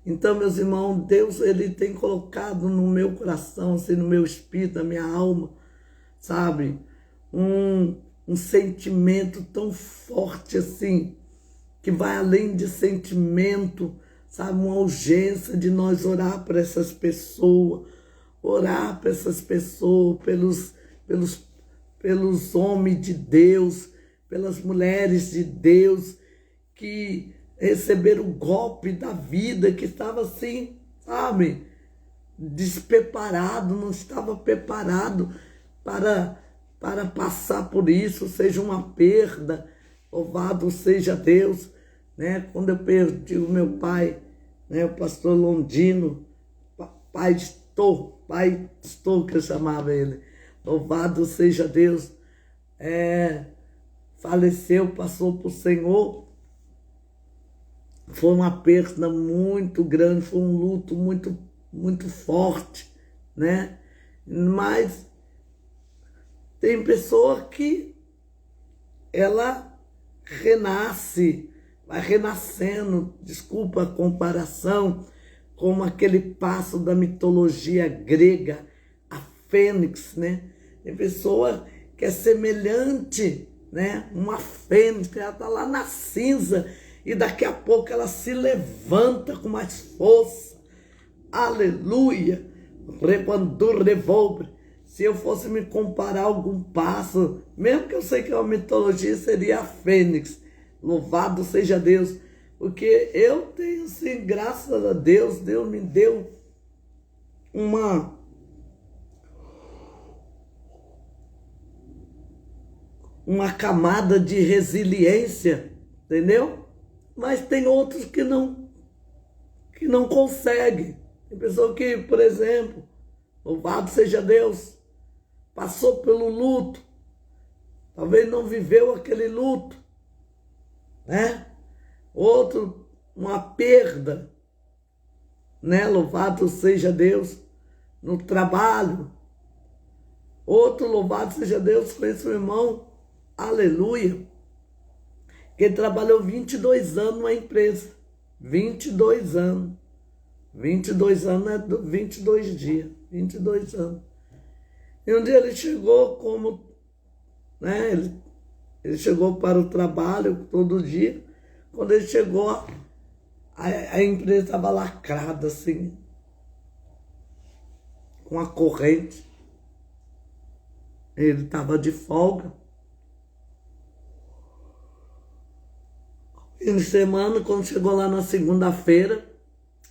Então, meus irmãos, Deus, ele tem colocado no meu coração, assim, no meu espírito, na minha alma, sabe, um sentimento tão forte assim, que vai além de sentimento, sabe, uma urgência de nós orar para essas pessoas, pelos homens de Deus, pelas mulheres de Deus, que receberam o golpe da vida, que estava assim, sabe, despreparado, não estava preparado para passar por isso, seja uma perda, louvado seja Deus, né? Quando eu perdi o meu pai, né, o pastor Londino, pai Estou, que eu chamava ele, louvado seja Deus, faleceu, passou para o Senhor. Foi uma perda muito grande, foi um luto muito forte, né? Mas tem pessoa que ela renasce, vai renascendo, desculpa a comparação, como aquele pássaro da mitologia grega, a fênix, né? Tem pessoa que é semelhante, né? Uma fênix, que ela está lá na cinza e daqui a pouco ela se levanta com mais força. Aleluia! Rebandu revolve. Se eu fosse me comparar a algum pássaro, mesmo que eu sei que é uma mitologia, seria a fênix. Louvado seja Deus. Porque eu tenho, sim, graças a Deus, Deus me deu uma camada de resiliência, entendeu? Mas tem outros que não conseguem. Tem pessoa que, por exemplo, louvado seja Deus, passou pelo luto, talvez não viveu aquele luto, né? Outro, uma perda, né? Louvado seja Deus, no trabalho. Outro, louvado seja Deus, conheço um irmão, aleluia, que trabalhou 22 anos numa empresa. 22 anos. 22 anos é 22 dias. 22 anos. E um dia ele chegou como, né? Ele chegou para o trabalho todo dia. Quando ele chegou, a empresa estava lacrada, assim, com a corrente. Ele estava de folga. Fim de semana, quando chegou lá na segunda-feira,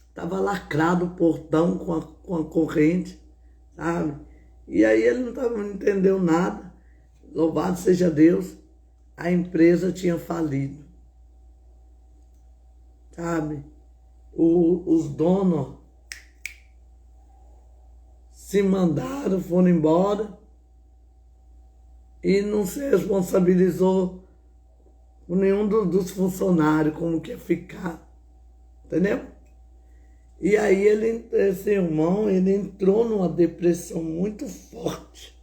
estava lacrado o portão com a corrente, sabe? E aí ele não entendeu nada. Louvado seja Deus, a empresa tinha falido, sabe? Os donos se mandaram, foram embora e não se responsabilizou por nenhum dos funcionários, como que ia ficar, entendeu? E aí esse irmão, ele entrou numa depressão muito forte.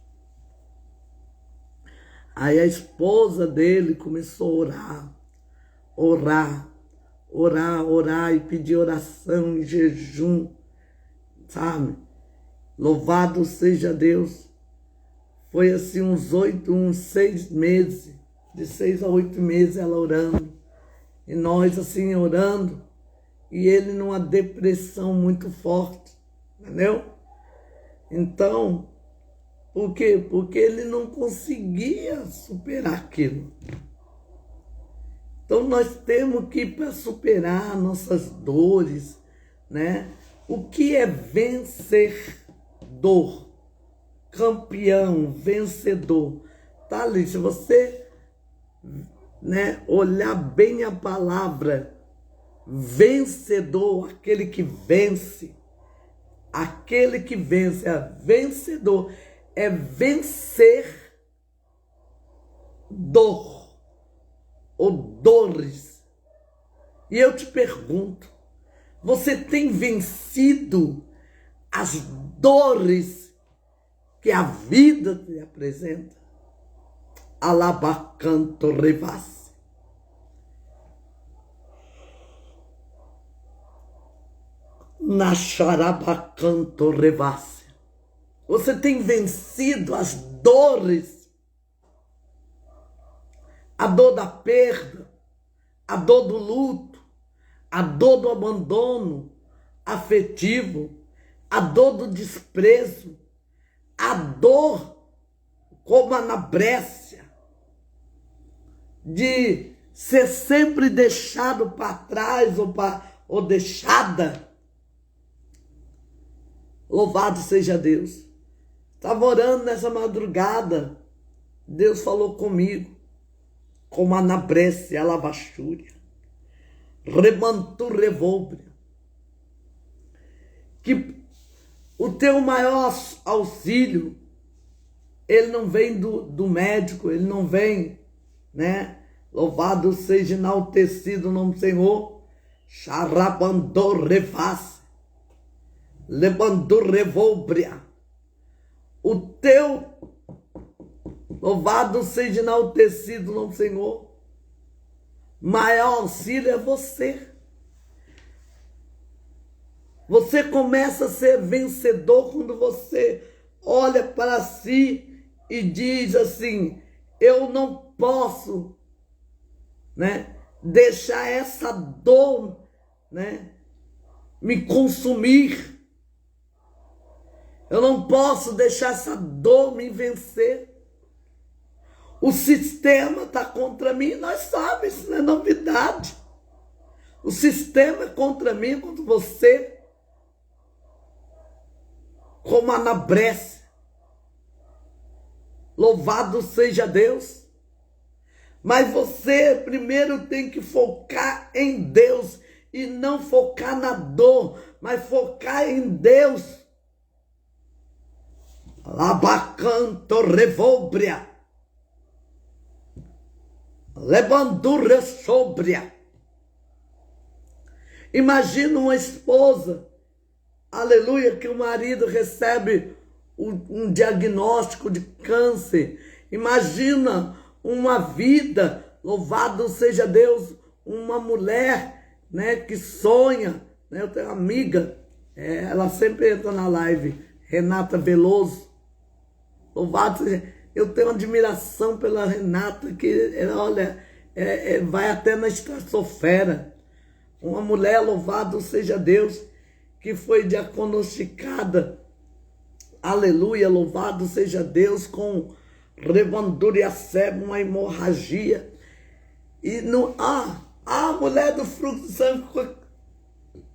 Aí a esposa dele começou a orar e pedir oração e jejum, sabe? Louvado seja Deus. Foi assim uns 6 meses, de 6 a 8 meses ela orando. E nós assim orando. E ele numa depressão muito forte, entendeu? Então, por quê? Porque ele não conseguia superar aquilo. Então nós temos que, para superar nossas dores, né? O que é vencedor? Campeão, vencedor. Tá ali, se você, né, olhar bem a palavra vencedor, aquele que vence, é vencedor, é vencer dor ou dores. E eu te pergunto, você tem vencido as dores que a vida te apresenta? Alabacanto revasse. Na xarabacanto revasse. Você tem vencido as dores, a dor da perda, a dor do luto, a dor do abandono afetivo, a dor do desprezo, a dor como a anabrécia, de ser sempre deixado para trás ou deixada. Louvado seja Deus. Estava orando nessa madrugada. Deus falou comigo. Como a anabrécia, a lavachúria. Remantu revolve. Que o teu maior auxílio, ele não vem do médico, ele não vem, né? Louvado seja enaltecido o nome do Senhor. Charabandor revasse. Levantou revolbria. O teu, louvado seja enaltecido o nome do Senhor, maior auxílio é você. Você começa a ser vencedor quando você olha para si e diz assim: eu não posso, né, deixar essa dor, né, me consumir. Eu não posso deixar essa dor me vencer. O sistema está contra mim, nós sabemos, isso não é novidade. O sistema é contra mim, contra você, como anabrece. Louvado seja Deus. Mas você primeiro tem que focar em Deus e não focar na dor, mas focar em Deus. Labacanto revobria. Lebandura sóbria. Imagina uma esposa, aleluia, que o marido recebe um diagnóstico de câncer. Imagina uma vida, louvado seja Deus, uma mulher, né, que sonha, né? Eu tenho uma amiga, ela sempre entra na live, Renata Veloso, louvado seja, eu tenho admiração pela Renata, que olha, vai até na estratosfera. Uma mulher, louvado seja Deus, que foi diagnosticada, aleluia, louvado seja Deus, com revandúria seba, uma hemorragia. E a mulher do fruto do sangue ficou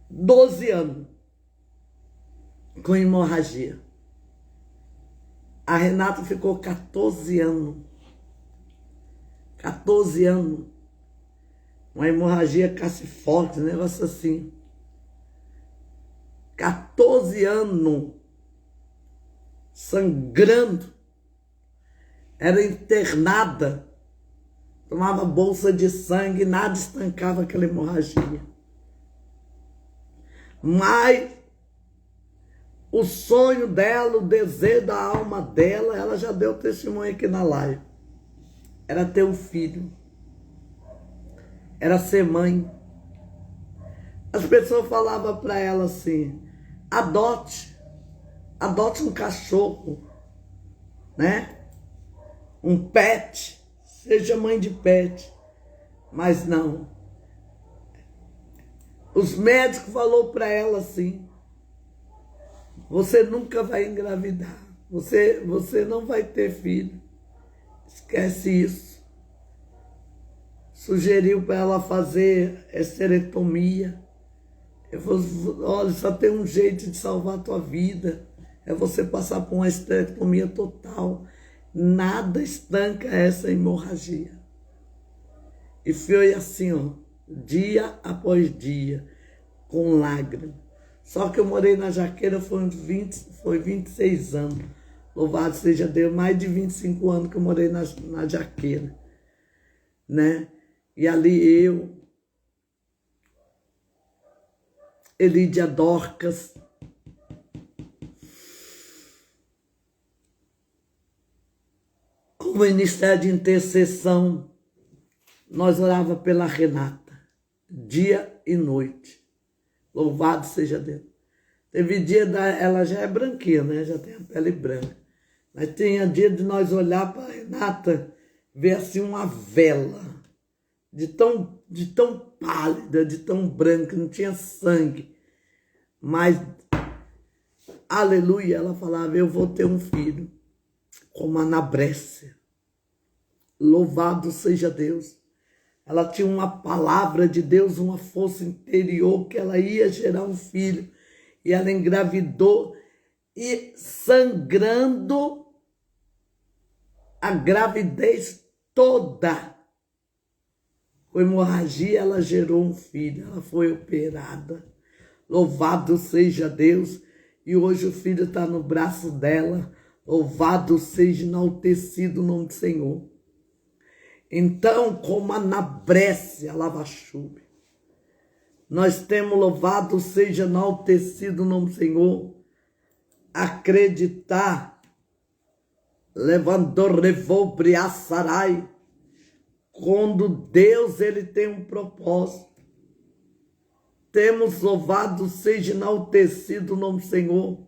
12 anos com hemorragia. A Renata ficou 14 anos. 14 anos. Uma hemorragia cassiforte, um negócio assim. 14 anos. Sangrando. Era internada. Tomava bolsa de sangue, nada estancava aquela hemorragia. Mas o sonho dela, o desejo da alma dela, ela já deu testemunho aqui na live. Era ter um filho. Era ser mãe. As pessoas falavam para ela assim, adote um cachorro, né? Um pet, seja mãe de pet. Mas não. Os médicos falaram para ela assim, você nunca vai engravidar, você não vai ter filho, esquece isso. Sugeriu para ela fazer esterectomia. Eu falei, olha, só tem um jeito de salvar a tua vida, é você passar por uma esterectomia total. Nada estanca essa hemorragia. E foi assim, ó, dia após dia, com lágrimas. Só que eu morei na Jaqueira, foi 26 anos. Louvado seja Deus, mais de 25 anos que eu morei na Jaqueira, né? E ali eu, Elídia Dorcas, com o Ministério de Intercessão, nós orava pela Renata, dia e noite. Louvado seja Deus. Teve dia, ela já é branquinha, né? Já tem a pele branca. Mas tinha dia de nós olhar para a Renata, ver assim uma vela, de tão pálida, de tão branca, não tinha sangue. Mas, aleluia, ela falava, eu vou ter um filho, como Anabrécia. Louvado seja Deus. Ela tinha uma palavra de Deus, uma força interior, que ela ia gerar um filho. E ela engravidou e sangrando a gravidez toda. Com hemorragia, ela gerou um filho, ela foi operada. Louvado seja Deus. E hoje o filho está no braço dela. Louvado seja, enaltecido o nome do Senhor. Então, como Anabrece, a lava-chuva, nós temos, louvado seja, enaltecido o nome do Senhor, acreditar, levantou, revolbre, assarai, quando Deus ele tem um propósito. Temos, louvado seja, enaltecido o nome do Senhor,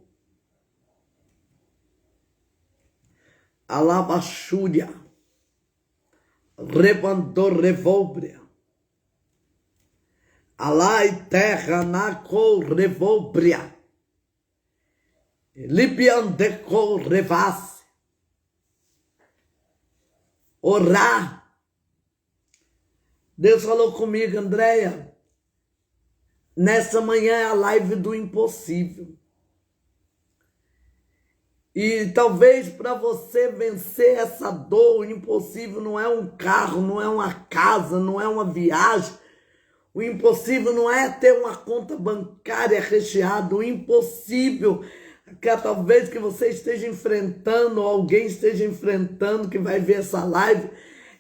a lava-chúria, rebandou, revolbre. Alai terra na correvobria. Libiande correvasse. Orar. Deus falou comigo, Andréia, nessa manhã é a live do impossível. E talvez para você vencer essa dor, o impossível não é um carro, não é uma casa, não é uma viagem. O impossível não é ter uma conta bancária recheada. O impossível que talvez que você esteja enfrentando, ou alguém esteja enfrentando, que vai ver essa live,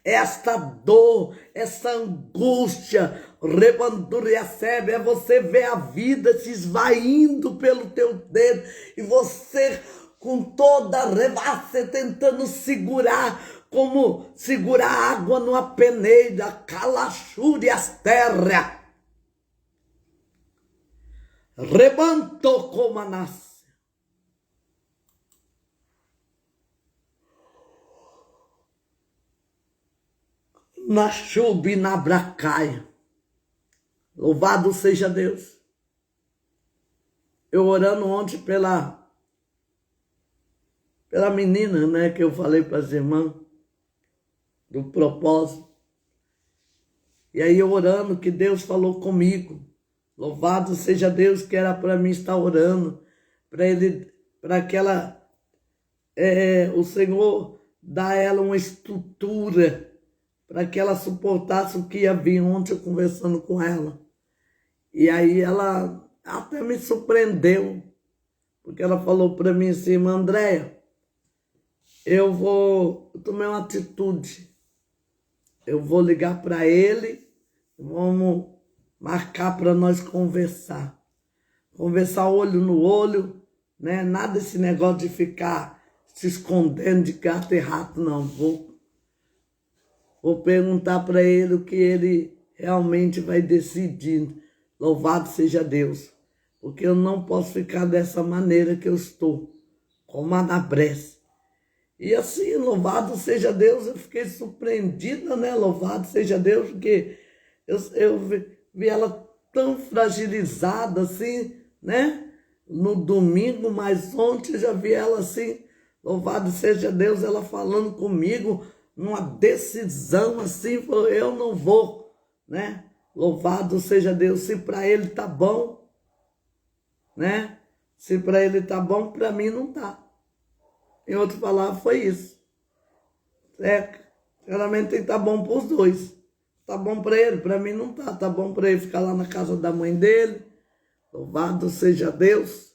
esta dor, essa angústia, rebanduriacebe, é você ver a vida se esvaindo pelo teu dedo e você com toda a revasse tentando segurar, como segurar água numa peneira, calachúria as terras. Rebantou como a nasce. Na chuva e na bracaia. Louvado seja Deus. Eu orando ontem pela menina, né, que eu falei para as irmãs, do propósito. E aí eu orando, que Deus falou comigo. Louvado seja Deus, que era para mim estar orando, para que ela, o Senhor dá a ela uma estrutura, para que ela suportasse o que ia vir. Ontem eu conversando com ela. E aí ela até me surpreendeu, porque ela falou para mim assim, Andréia, eu tomei uma atitude, eu vou ligar para ele, vamos marcar para nós conversar olho no olho, né? Nada esse negócio de ficar se escondendo de gato e rato, não. Vou perguntar para ele o que ele realmente vai decidir. Louvado seja Deus, porque eu não posso ficar dessa maneira que eu estou, como anabrece. E assim, louvado seja Deus, eu fiquei surpreendida, né? Louvado seja Deus, porque eu vi ela tão fragilizada assim, né? No domingo, mas ontem eu já vi ela assim, louvado seja Deus, ela falando comigo, numa decisão assim, falou, eu não vou, né? Louvado seja Deus, se para ele tá bom, né? Se para ele tá bom, para mim não tá. Em outra palavra, foi isso. Realmente tem que estar bom para os dois. Tá bom para ele, para mim não tá. Tá bom para ele ficar lá na casa da mãe dele. Louvado seja Deus.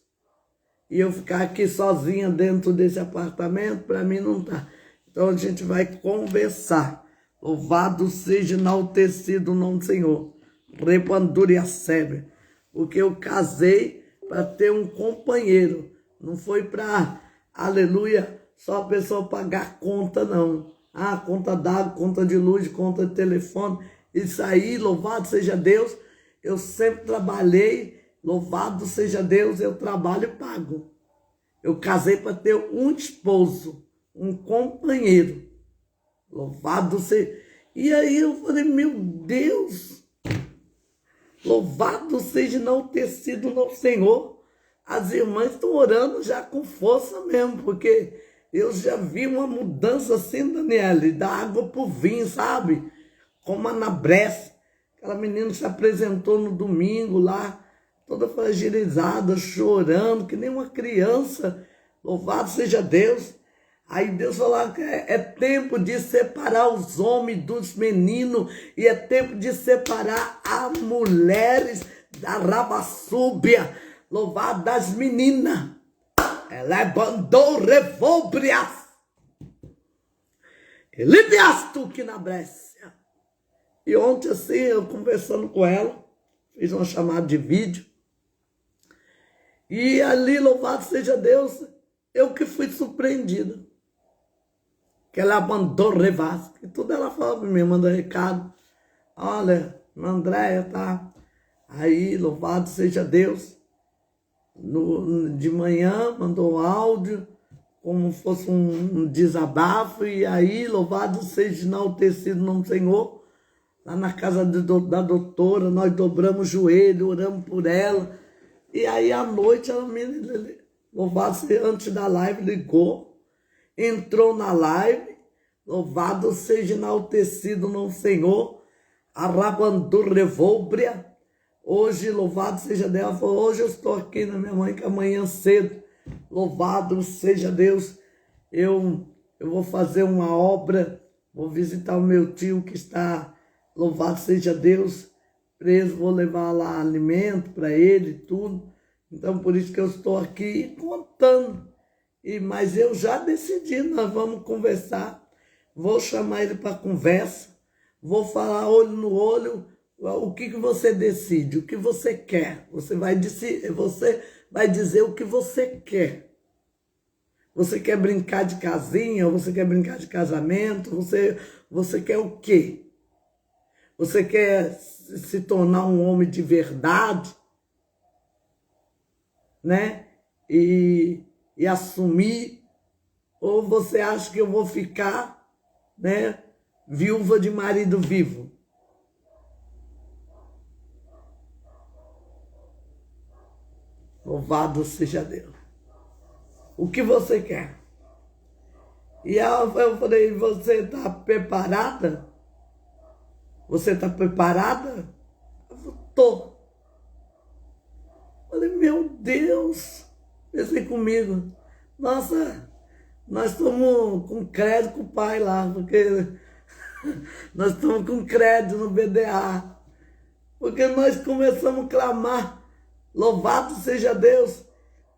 E eu ficar aqui sozinha dentro desse apartamento, para mim não tá. Então a gente vai conversar. Louvado seja enaltecido o nome do Senhor. Repanduria sebe. Porque eu casei para ter um companheiro. Não foi para, aleluia, só a pessoa pagar conta, não. Ah, conta d'água, conta de luz, conta de telefone. Isso aí, louvado seja Deus. Eu sempre trabalhei, louvado seja Deus, eu trabalho e pago. Eu casei para ter um esposo, um companheiro. Louvado seja. E aí eu falei, meu Deus, louvado seja enaltecido no Senhor. As irmãs estão orando já com força mesmo, porque eu já vi uma mudança assim, Daniela, da água para o vinho, sabe? Como a Anabrece. Aquela menina se apresentou no domingo lá, toda fragilizada, chorando, que nem uma criança. Louvado seja Deus. Aí Deus falou que é tempo de separar os homens dos meninos e é tempo de separar as mulheres da rabassúbia, louvado das meninas. Ela bandou revóbrias. Elibias tu que na Brécia. E ontem assim, eu conversando com ela, fiz uma chamada de vídeo. E ali, louvado seja Deus, eu que fui surpreendida. Que ela mandou revasca. E tudo ela falou para mim, mandou recado. Olha, Andréia tá aí, louvado seja Deus. De manhã mandou áudio, como fosse um desabafo. E aí, louvado seja enaltecido no Senhor. lá na casa da doutora, nós dobramos o joelho, oramos por ela. E aí à noite ela me louvado seja, antes da live, ligou, entrou na live, louvado seja enaltecido no Senhor, Arabandu Revóbria. Hoje, louvado seja Deus, ela falou, hoje eu estou aqui na minha mãe, que amanhã cedo, louvado seja Deus, eu vou fazer uma obra, vou visitar o meu tio que está, louvado seja Deus, preso, vou levar lá alimento para ele, tudo. Então, por isso que eu estou aqui contando. Mas eu já decidi, nós vamos conversar, vou chamar ele para conversa, vou falar olho no olho, o que você decide, o que você quer. Você vai dizer o que você quer. Você quer brincar de casinha, você quer brincar de casamento, você quer o quê? Você quer se tornar um homem de verdade, né? E assumir, ou você acha que eu vou ficar, né, viúva de marido vivo? Louvado seja Deus. O que você quer? E eu falei, você está preparada? Você está preparada? Eu falei, tô. Falei, meu Deus. Pensei comigo. Nossa, nós estamos com crédito com o pai lá, porque nós estamos com crédito no BDA. Porque nós começamos a clamar, louvado seja Deus,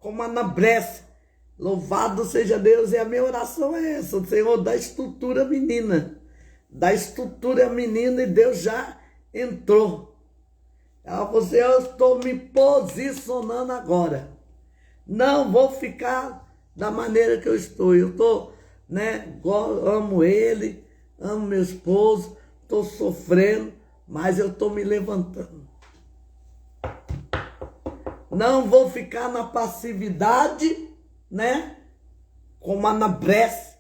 como Anabrece. Louvado seja Deus, e a minha oração é essa, Senhor, da estrutura menina. Da estrutura menina, e Deus já entrou. Ela falou assim, eu estou me posicionando agora. Não vou ficar da maneira que eu estou. Eu estou, né, amo ele, amo meu esposo, estou sofrendo, mas eu estou me levantando. Não vou ficar na passividade, né? Como Anabrece.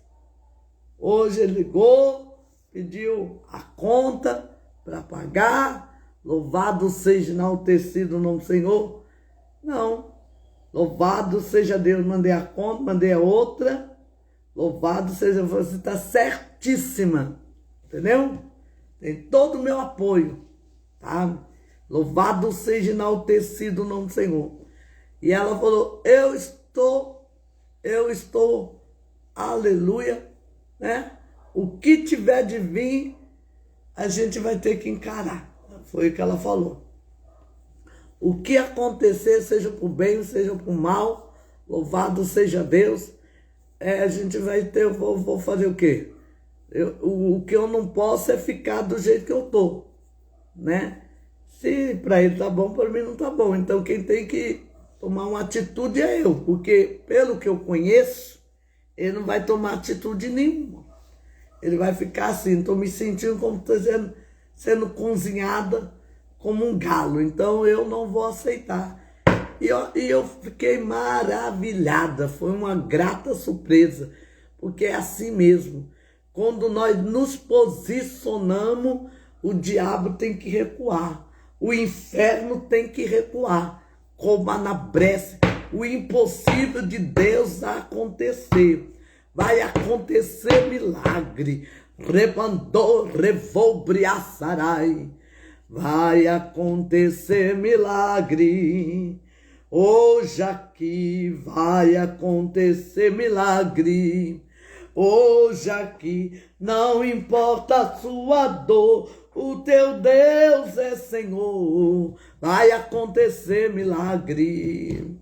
Hoje ele ligou, pediu a conta para pagar. Louvado seja enaltecido o nome do Senhor. Não. Louvado seja Deus. Mandei a conta, mandei a outra. Louvado seja, você está certíssima. Entendeu? Tem todo o meu apoio. Tá? Louvado seja enaltecido o nome do Senhor. E ela falou, eu estou, aleluia, né? O que tiver de vir, a gente vai ter que encarar. Foi o que ela falou. O que acontecer, seja por bem, seja por mal, louvado seja Deus, a gente vai ter, eu vou fazer o quê? O que eu não posso é ficar do jeito que eu tô, né? Se para ele tá bom, para mim não tá bom. Então quem tem que tomar uma atitude é eu, porque pelo que eu conheço, ele não vai tomar atitude nenhuma. Ele vai ficar assim, estou me sentindo como sendo cozinhada como um galo, então eu não vou aceitar. E eu fiquei maravilhada, foi uma grata surpresa, porque é assim mesmo. Quando nós nos posicionamos, o diabo tem que recuar, o inferno tem que recuar, como Anabrece, o impossível de Deus acontecer. Vai acontecer milagre. Rebandou, revolbriaçarai. Vai acontecer milagre. Hoje aqui vai acontecer milagre. Hoje aqui não importa a sua dor, o teu Deus é Senhor. Vai acontecer milagre.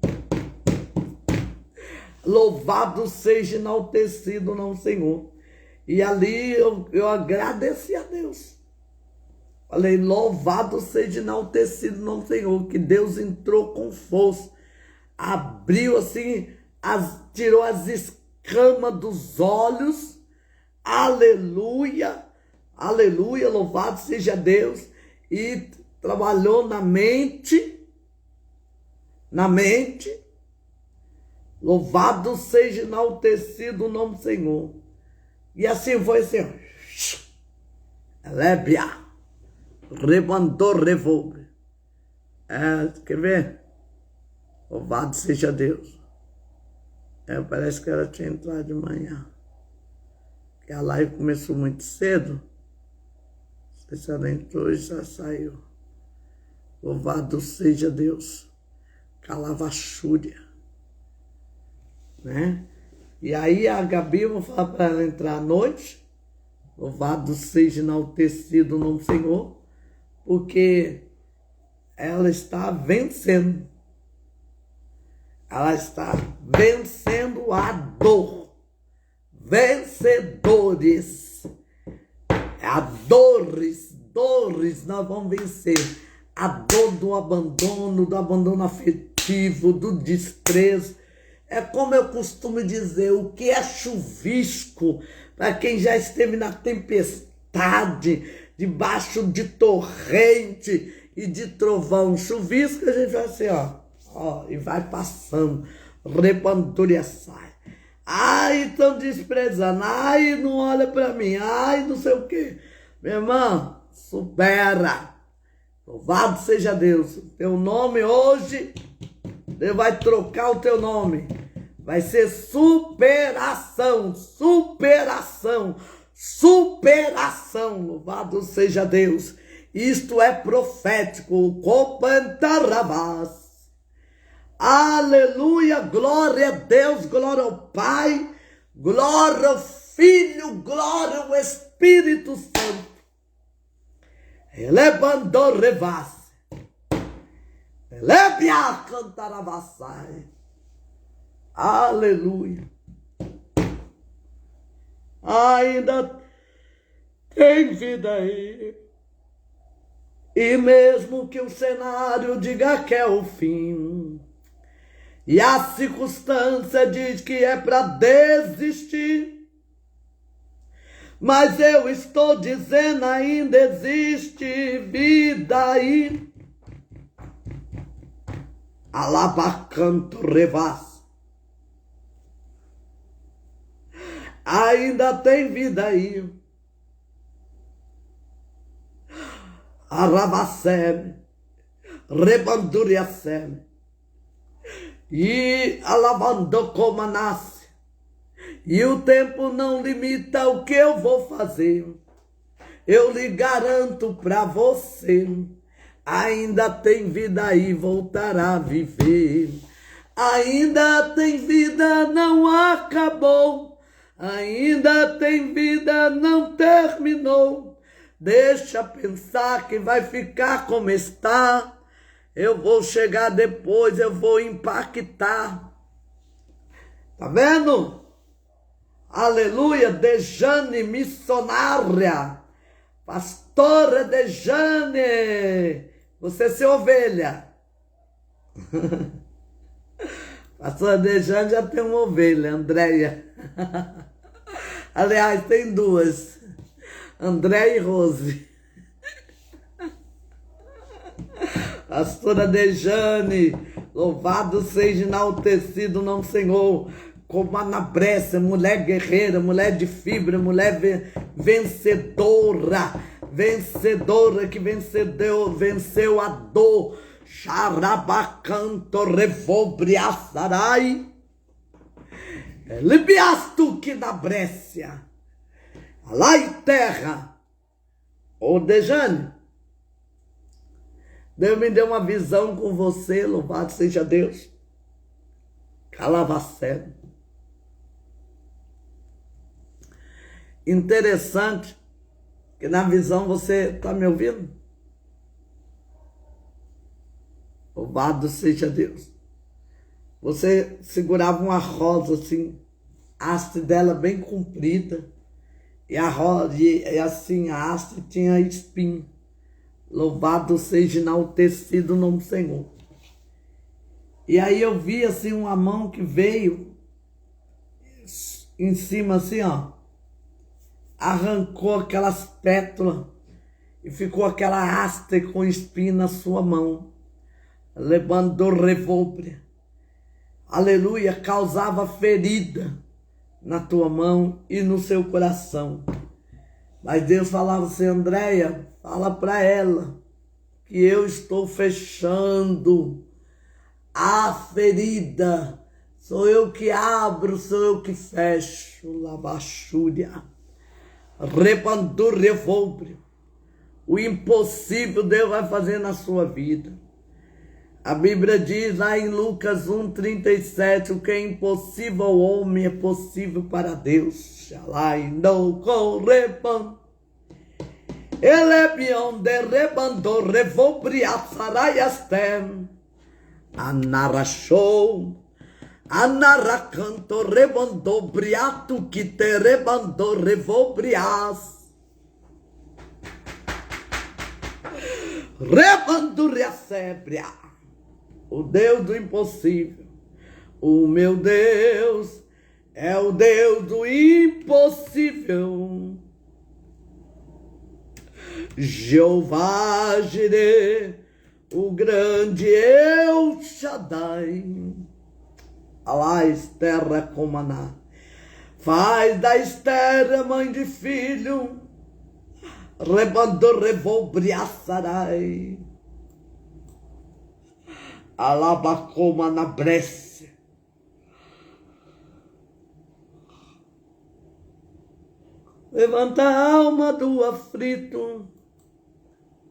Louvado seja enaltecido não Senhor. E ali eu agradeci a Deus. Falei, louvado seja enaltecido não Senhor, que Deus entrou com força, abriu assim, tirou as escamas dos olhos, aleluia, aleluia, louvado seja Deus, e trabalhou na mente, louvado seja enaltecido o nome do Senhor. E assim foi assim, Lébia. Rebandou revolve. Quer ver? Louvado seja Deus. Parece que ela tinha entrado de manhã. Porque a live começou muito cedo. Não sei se ela entrou e já saiu. Louvado seja Deus. Calavachúria. Né? E aí a Gabi, eu vou falar para ela entrar à noite. Louvado seja enaltecido o nome do Senhor. Porque ela está vencendo. Ela está vencendo a dor. Vencedores. Dores, nós vamos vencer. A dor do abandono afetivo, do desprezo. É como eu costumo dizer, o que é chuvisco, para quem já esteve na tempestade, debaixo de torrente e de trovão. Chuvisco, a gente vai assim, ó, e vai passando, repandúria sai. Ai, estão desprezando, ai, não olha para mim, ai, não sei o quê. Meu irmão, supera. Louvado seja Deus. Teu nome hoje, Deus vai trocar o teu nome. Vai ser superação, superação, superação. Louvado seja Deus. Isto é profético. Copantarabás. Aleluia, glória a Deus, glória ao Pai, glória ao Filho, glória ao Espírito Santo. Elebandou revasse. Elebia cantaravassai. Aleluia. Ainda tem vida aí. E mesmo que o cenário diga que é o fim, e a circunstância diz que é para desistir, mas eu estou dizendo, ainda existe vida aí. Alabacanto revas. Ainda tem vida aí. Arabaceme, rebanduriaceme. E alabando como nasce. E o tempo não limita o que eu vou fazer. Eu lhe garanto para você, ainda tem vida aí, voltará a viver. Ainda tem vida, não acabou. Ainda tem vida, não terminou. Deixa pensar que vai ficar como está. Eu vou chegar depois, eu vou impactar. Tá vendo? Aleluia, Dejane missionária. Pastora Dejane. Você é sua ovelha. Pastora Dejane já tem uma ovelha, Andréia. Aliás, tem duas. André e Rose. Pastora Dejane, louvado seja enaltecido o nome do Senhor. Como Ana Bressa, mulher guerreira, mulher de fibra, mulher vencedora. Vencedora que venceu a dor. Xarabacanto revobriaçarai. Libiastu que na Brécia. Lá em terra. Ô Dejane, Deus me deu uma visão com você, louvado seja Deus. Calavacé. Interessante que na visão você está me ouvindo? Louvado seja Deus. Você segurava uma rosa assim, a haste dela bem comprida, e a rosa, e assim a haste tinha espinho. Louvado seja enaltecido o nome do Senhor. E aí eu vi assim uma mão que veio em cima assim, ó. Arrancou aquelas pétalas e ficou aquela haste com espinho na sua mão. Levantou revólver. Aleluia, causava ferida na tua mão e no seu coração. Mas Deus falava assim, Andréia, fala para ela que eu estou fechando a ferida. Sou eu que abro, sou eu que fecho. Lavachúria. Repandur revolbre. O impossível Deus vai fazer na sua vida. A Bíblia diz lá em Lucas 1,37, o que é impossível ao homem é possível para Deus. Xalai não correpan. Ele é bion de rebando revobriaçaraiastem. Anarachou. Anaracanto rebando briato que te rebando revobrias. Rebando reacebria. O Deus do impossível. O meu Deus é o Deus do impossível. Jeová Jireh, o grande El Shaddai. Alá, Esther Comaná. Faz da Esther mãe de filho. Rebando revolbriaçarai. Alabacoma na Bresse. Levanta a alma do aflito.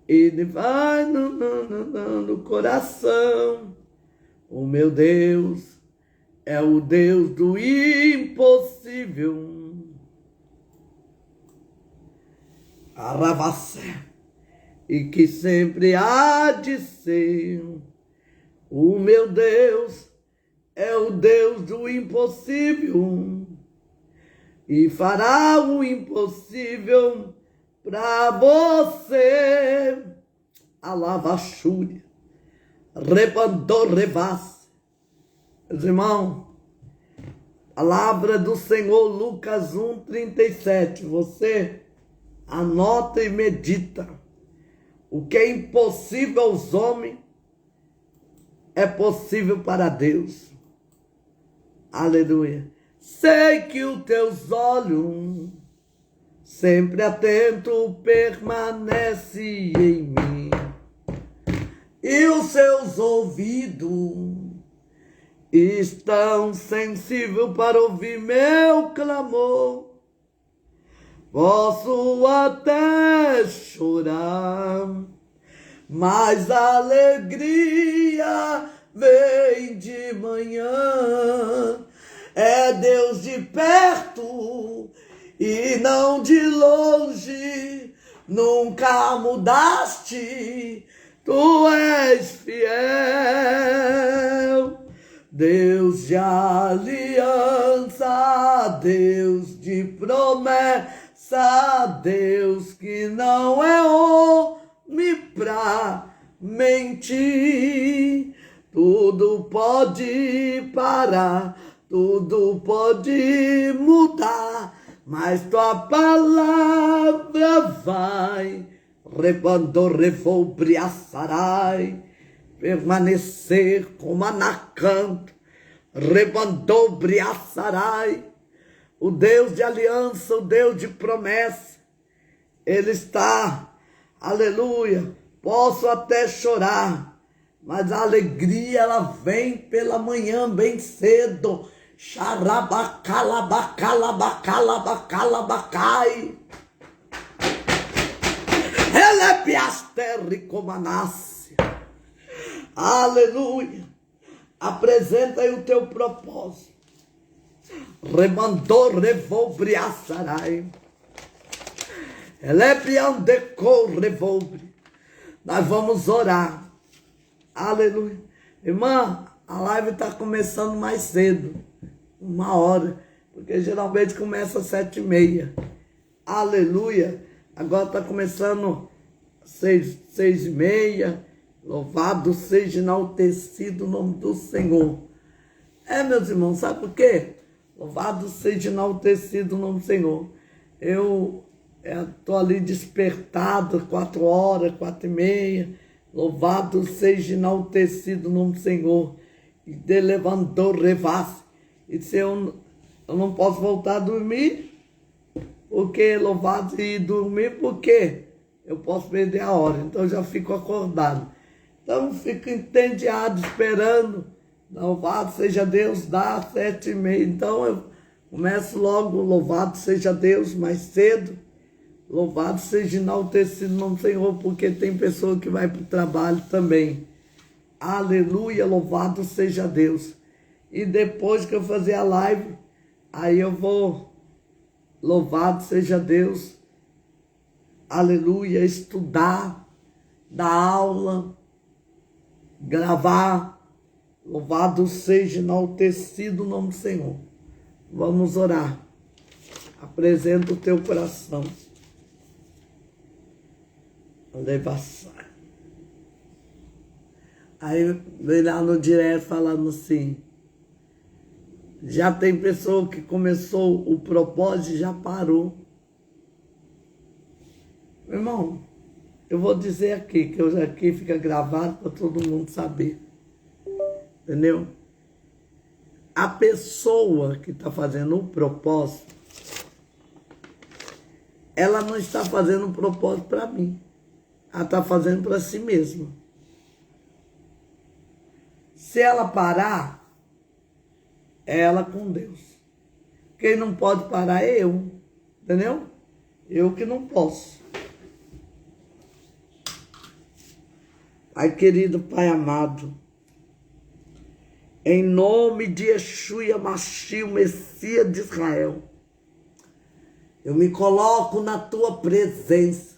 Ele vai no coração. O meu Deus é o Deus do impossível. Aravassé. E que sempre há de ser. O meu Deus é o Deus do impossível e fará o impossível para você. Alavachúria, rebandor revasse. Meus irmãos, palavra do Senhor, Lucas 1,37. Você anota e medita. O que é impossível aos homens é possível para Deus. Aleluia. Sei que os teus olhos, sempre atento, permanece em mim. E os seus ouvidos estão sensíveis para ouvir meu clamor. Posso até chorar, mas a alegria vem de manhã. É Deus de perto e não de longe. Nunca mudaste, tu és fiel. Deus de aliança, Deus de promessa, Deus que não é homem pra mentir. Tudo pode parar, tudo pode mudar, mas tua palavra vai, rebando revolbriaçarai, permanecer como anacanto, rebando briaçarai. O Deus de aliança, o Deus de promessa, Ele está, aleluia. Posso até chorar, mas a alegria ela vem pela manhã bem cedo. Xarabacalabacalabacalabacalabacai. Ele é piasterre como a nasce. Aleluia. Apresenta aí o teu propósito. Remandou revolbriaçarai. Ele é piandecou revolbre. Nós vamos orar. Aleluia. Irmã, a live está começando mais cedo. 1h, porque geralmente começa às 7h30. Aleluia. Agora está começando 6h30. Louvado seja, enaltecido o nome do Senhor. Meus irmãos, sabe por quê? Louvado seja, enaltecido o nome do Senhor. Eu estou ali despertado 4h, 4h30. Louvado seja, enaltecido o nome do Senhor. E de levantou revasse. E se eu não posso voltar a dormir, Porque louvado e dormir, porque eu posso perder a hora, então eu já fico acordado. Então fico entediado, esperando. Louvado seja Deus, dá 7h30. Então eu começo logo, louvado seja Deus, mais cedo. Louvado seja enaltecido o nome do Senhor, porque tem pessoa que vai para o trabalho também. Aleluia, louvado seja Deus. E depois que eu fazer a live, aí eu vou, louvado seja Deus, aleluia, estudar, dar aula, gravar. Louvado seja enaltecido o nome do Senhor. Vamos orar. Apresenta o teu coração. Levassar. Aí vem lá no direto falando assim, já tem pessoa que começou o propósito e já parou. Meu irmão, eu vou dizer aqui, que hoje aqui fica gravado para todo mundo saber. Entendeu? A pessoa que está fazendo o propósito, ela não está fazendo um propósito para mim. Ela está fazendo para si mesma. Se ela parar, é ela com Deus. Quem não pode parar é eu. Entendeu? Eu que não posso. Pai querido, Pai amado, em nome de Yeshua Yamashia, o Messias de Israel, eu me coloco na tua presença.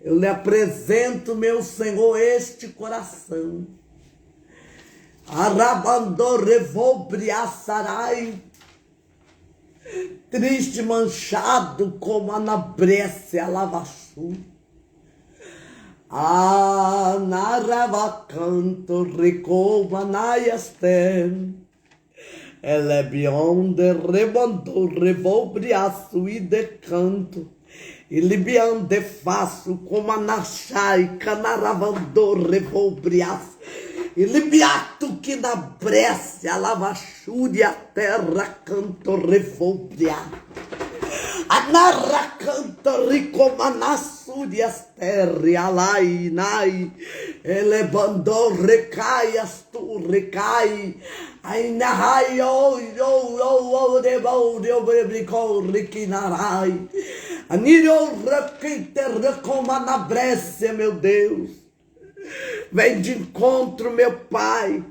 Eu lhe apresento, meu Senhor, este coração. Triste, manchado como a nabrece a lavachu. Naravacanto recova naiastem. Ele bionde rebandou revolbriaço e decanto. E libiande faço como a nachai canaravandou revolbriaço. E libiato que na brece a lavachúria a terra canto revolbriaço. A narra canta ricomanassúrias terre alai nai. Ele bandou recai as tu recai. Ai nahai o de bricou riquinarai. Aniro requinte recomanabrece, meu Deus. Vem de encontro, meu Pai,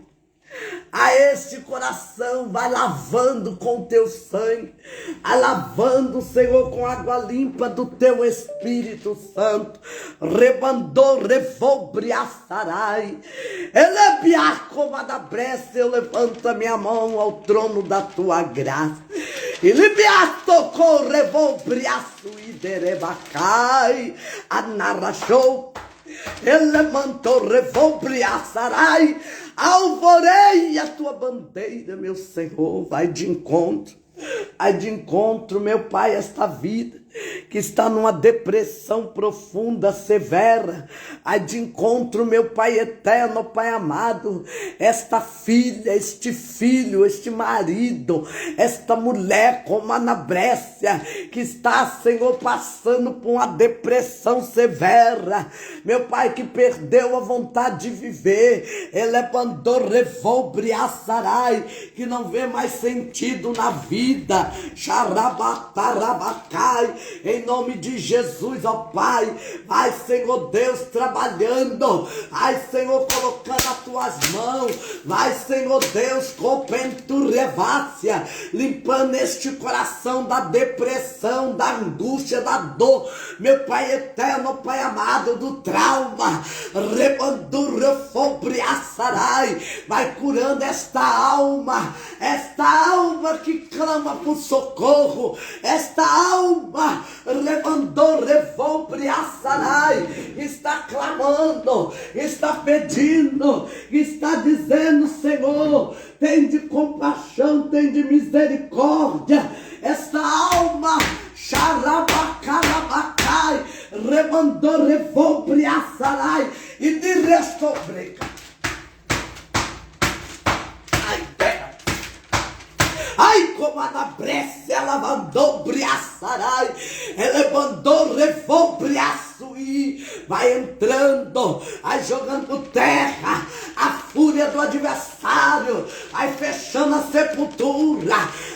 a este coração, vai lavando com teu sangue, vai lavando, Senhor, com água limpa do teu Espírito Santo. Rebandou, revolbriaçarai, elebiacomadabrece, eu levanto a minha mão ao trono da tua graça. E libiatocou, revolbriaço, e derebacai, anarrachou. Ele mantou revolbriaçarai, alvorei a tua bandeira, meu Senhor, vai de encontro, meu Pai, esta vida que está numa depressão profunda, severa, vai de encontro, meu Pai eterno, Pai amado, esta filha, este filho, este marido, esta mulher como a Anabrécia, que está, Senhor, passando por uma depressão severa, meu Pai, que perdeu a vontade de viver, ele mandou revolbriaçarai, que não vê mais sentido na vida, xarabatarabacai, em nome de Jesus, ó Pai, vai, Senhor Deus, trabalhando, vai, Senhor, colocando as tuas mãos, vai, Senhor Deus, copenturevácia, limpando este coração da depressão, da angústia, da dor, meu Pai eterno, Pai amado, do trauma, rebandurafobriaçarai, vai curando esta alma que clama por socorro, esta alma levantou, revolbriaçarai, está clamando, está pedindo, está dizendo, Senhor, tem de compaixão, tem de misericórdia, esta alma, xarabacarabacai, rebandou, revolbriaçarai, e de restobrega. como a nabrece, ela mandou briaçarai, ela mandou revou briaçuí, vai entrando, vai jogando por terra a fúria do adversário, vai fechando a sepultura,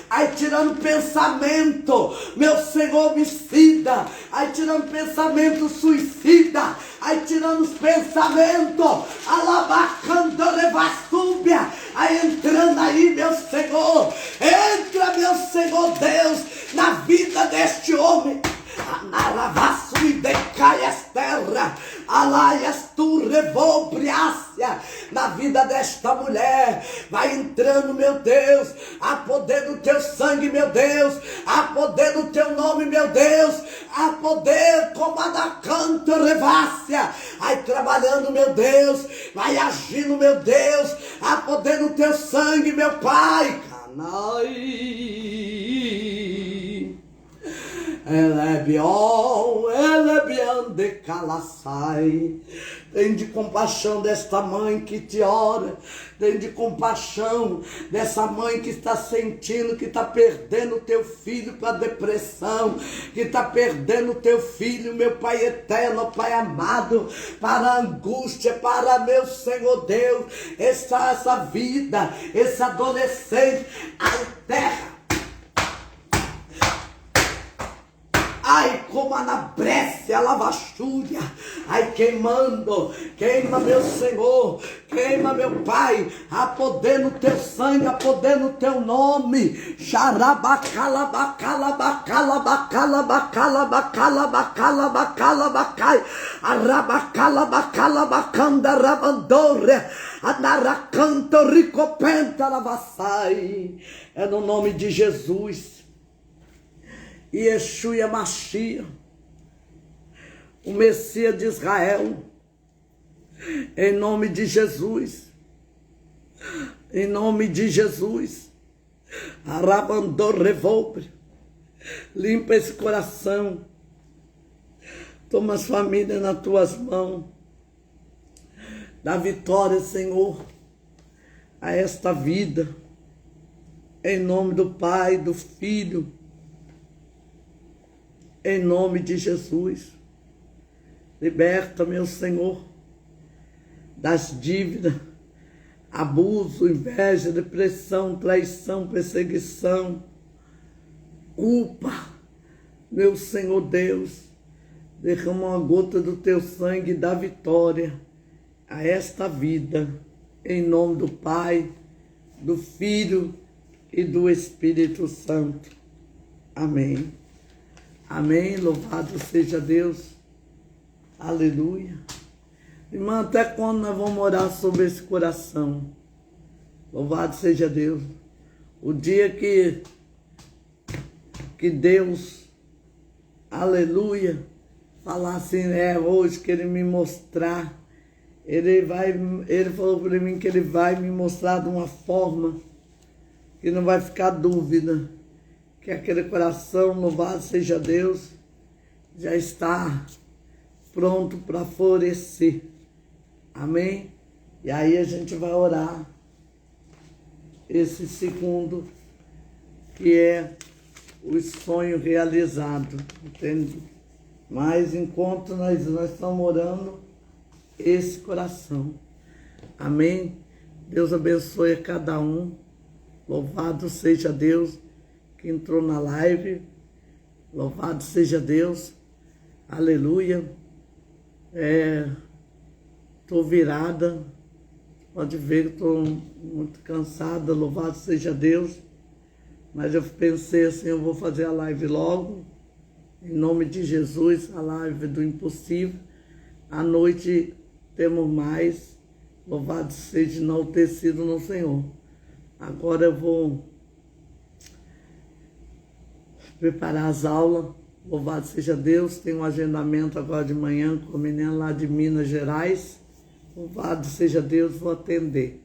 vai tirando pensamento, meu Senhor, homicida, vai tirando pensamento suicida, vai tirando os pensamentos, alabacando levassúbia, vai entrando aí, meu Senhor, entra, meu Senhor Deus, na vida deste homem. Anaravaçu e decaias terra, alaias tu revobriácia, na vida desta mulher, vai entrando, meu Deus, a poder do teu sangue, meu Deus, a poder do teu nome, meu Deus, a poder como a da canto revácia, vai trabalhando, meu Deus, vai agindo, meu Deus, a poder do teu sangue, meu Pai, canai. Ela de calaçai. Tem de compaixão desta mãe que te ora. Tem de compaixão dessa mãe que está sentindo que está perdendo o teu filho para a depressão, que está perdendo o teu filho, meu Pai eterno, Pai amado, para a angústia, para, meu Senhor Deus, essa vida, esse adolescente, a terra. Ai, como a nabrece, a lavachúria, ai, queimando, queima, meu Senhor, queima, meu Pai, a poder no teu sangue, a poder no teu nome, xarabacala, bacala, bacala, bacala, bacala, bacala, bacala, bacala, bacai, arabacala, bacala, bacanda, rabandore, anaracanto, ricopenta, lavassai, é no nome de Jesus. E Yeshua Mashiach, o Messias de Israel, em nome de Jesus, em nome de Jesus, arabandor revolve, limpa esse coração, toma as famílias nas tuas mãos, dá vitória, Senhor, a esta vida, em nome do Pai, do Filho, em nome de Jesus. Liberta, meu Senhor, das dívidas, abuso, inveja, depressão, traição, perseguição, culpa. Meu Senhor Deus, derrama uma gota do teu sangue e dá vitória a esta vida, em nome do Pai, do Filho e do Espírito Santo. Amém. Amém, louvado seja Deus, aleluia. Irmã, até quando nós vamos orar sobre esse coração? Louvado seja Deus. O dia que Deus, aleluia, falar assim, hoje que Ele me mostrar, Ele falou para mim que Ele vai me mostrar de uma forma que não vai ficar dúvida, que aquele coração, louvado seja Deus, já está pronto para florescer. Amém? E aí a gente vai orar esse segundo, que é o sonho realizado, entende? Mas enquanto nós estamos orando, esse coração. Amém? Deus abençoe a cada um. Louvado seja Deus que entrou na live, louvado seja Deus, aleluia. Estou virada, pode ver que estou muito cansada, louvado seja Deus, mas eu pensei assim, eu vou fazer a live logo, em nome de Jesus, a live do impossível. À noite temos mais, louvado seja enaltecido no Senhor. Agora eu vou preparar as aulas, louvado seja Deus. Tem um agendamento agora de manhã com a menina lá de Minas Gerais, louvado seja Deus, vou atender.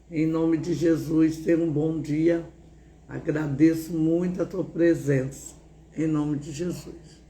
Em nome de Jesus, tenha um bom dia, agradeço muito a tua presença, em nome de Jesus.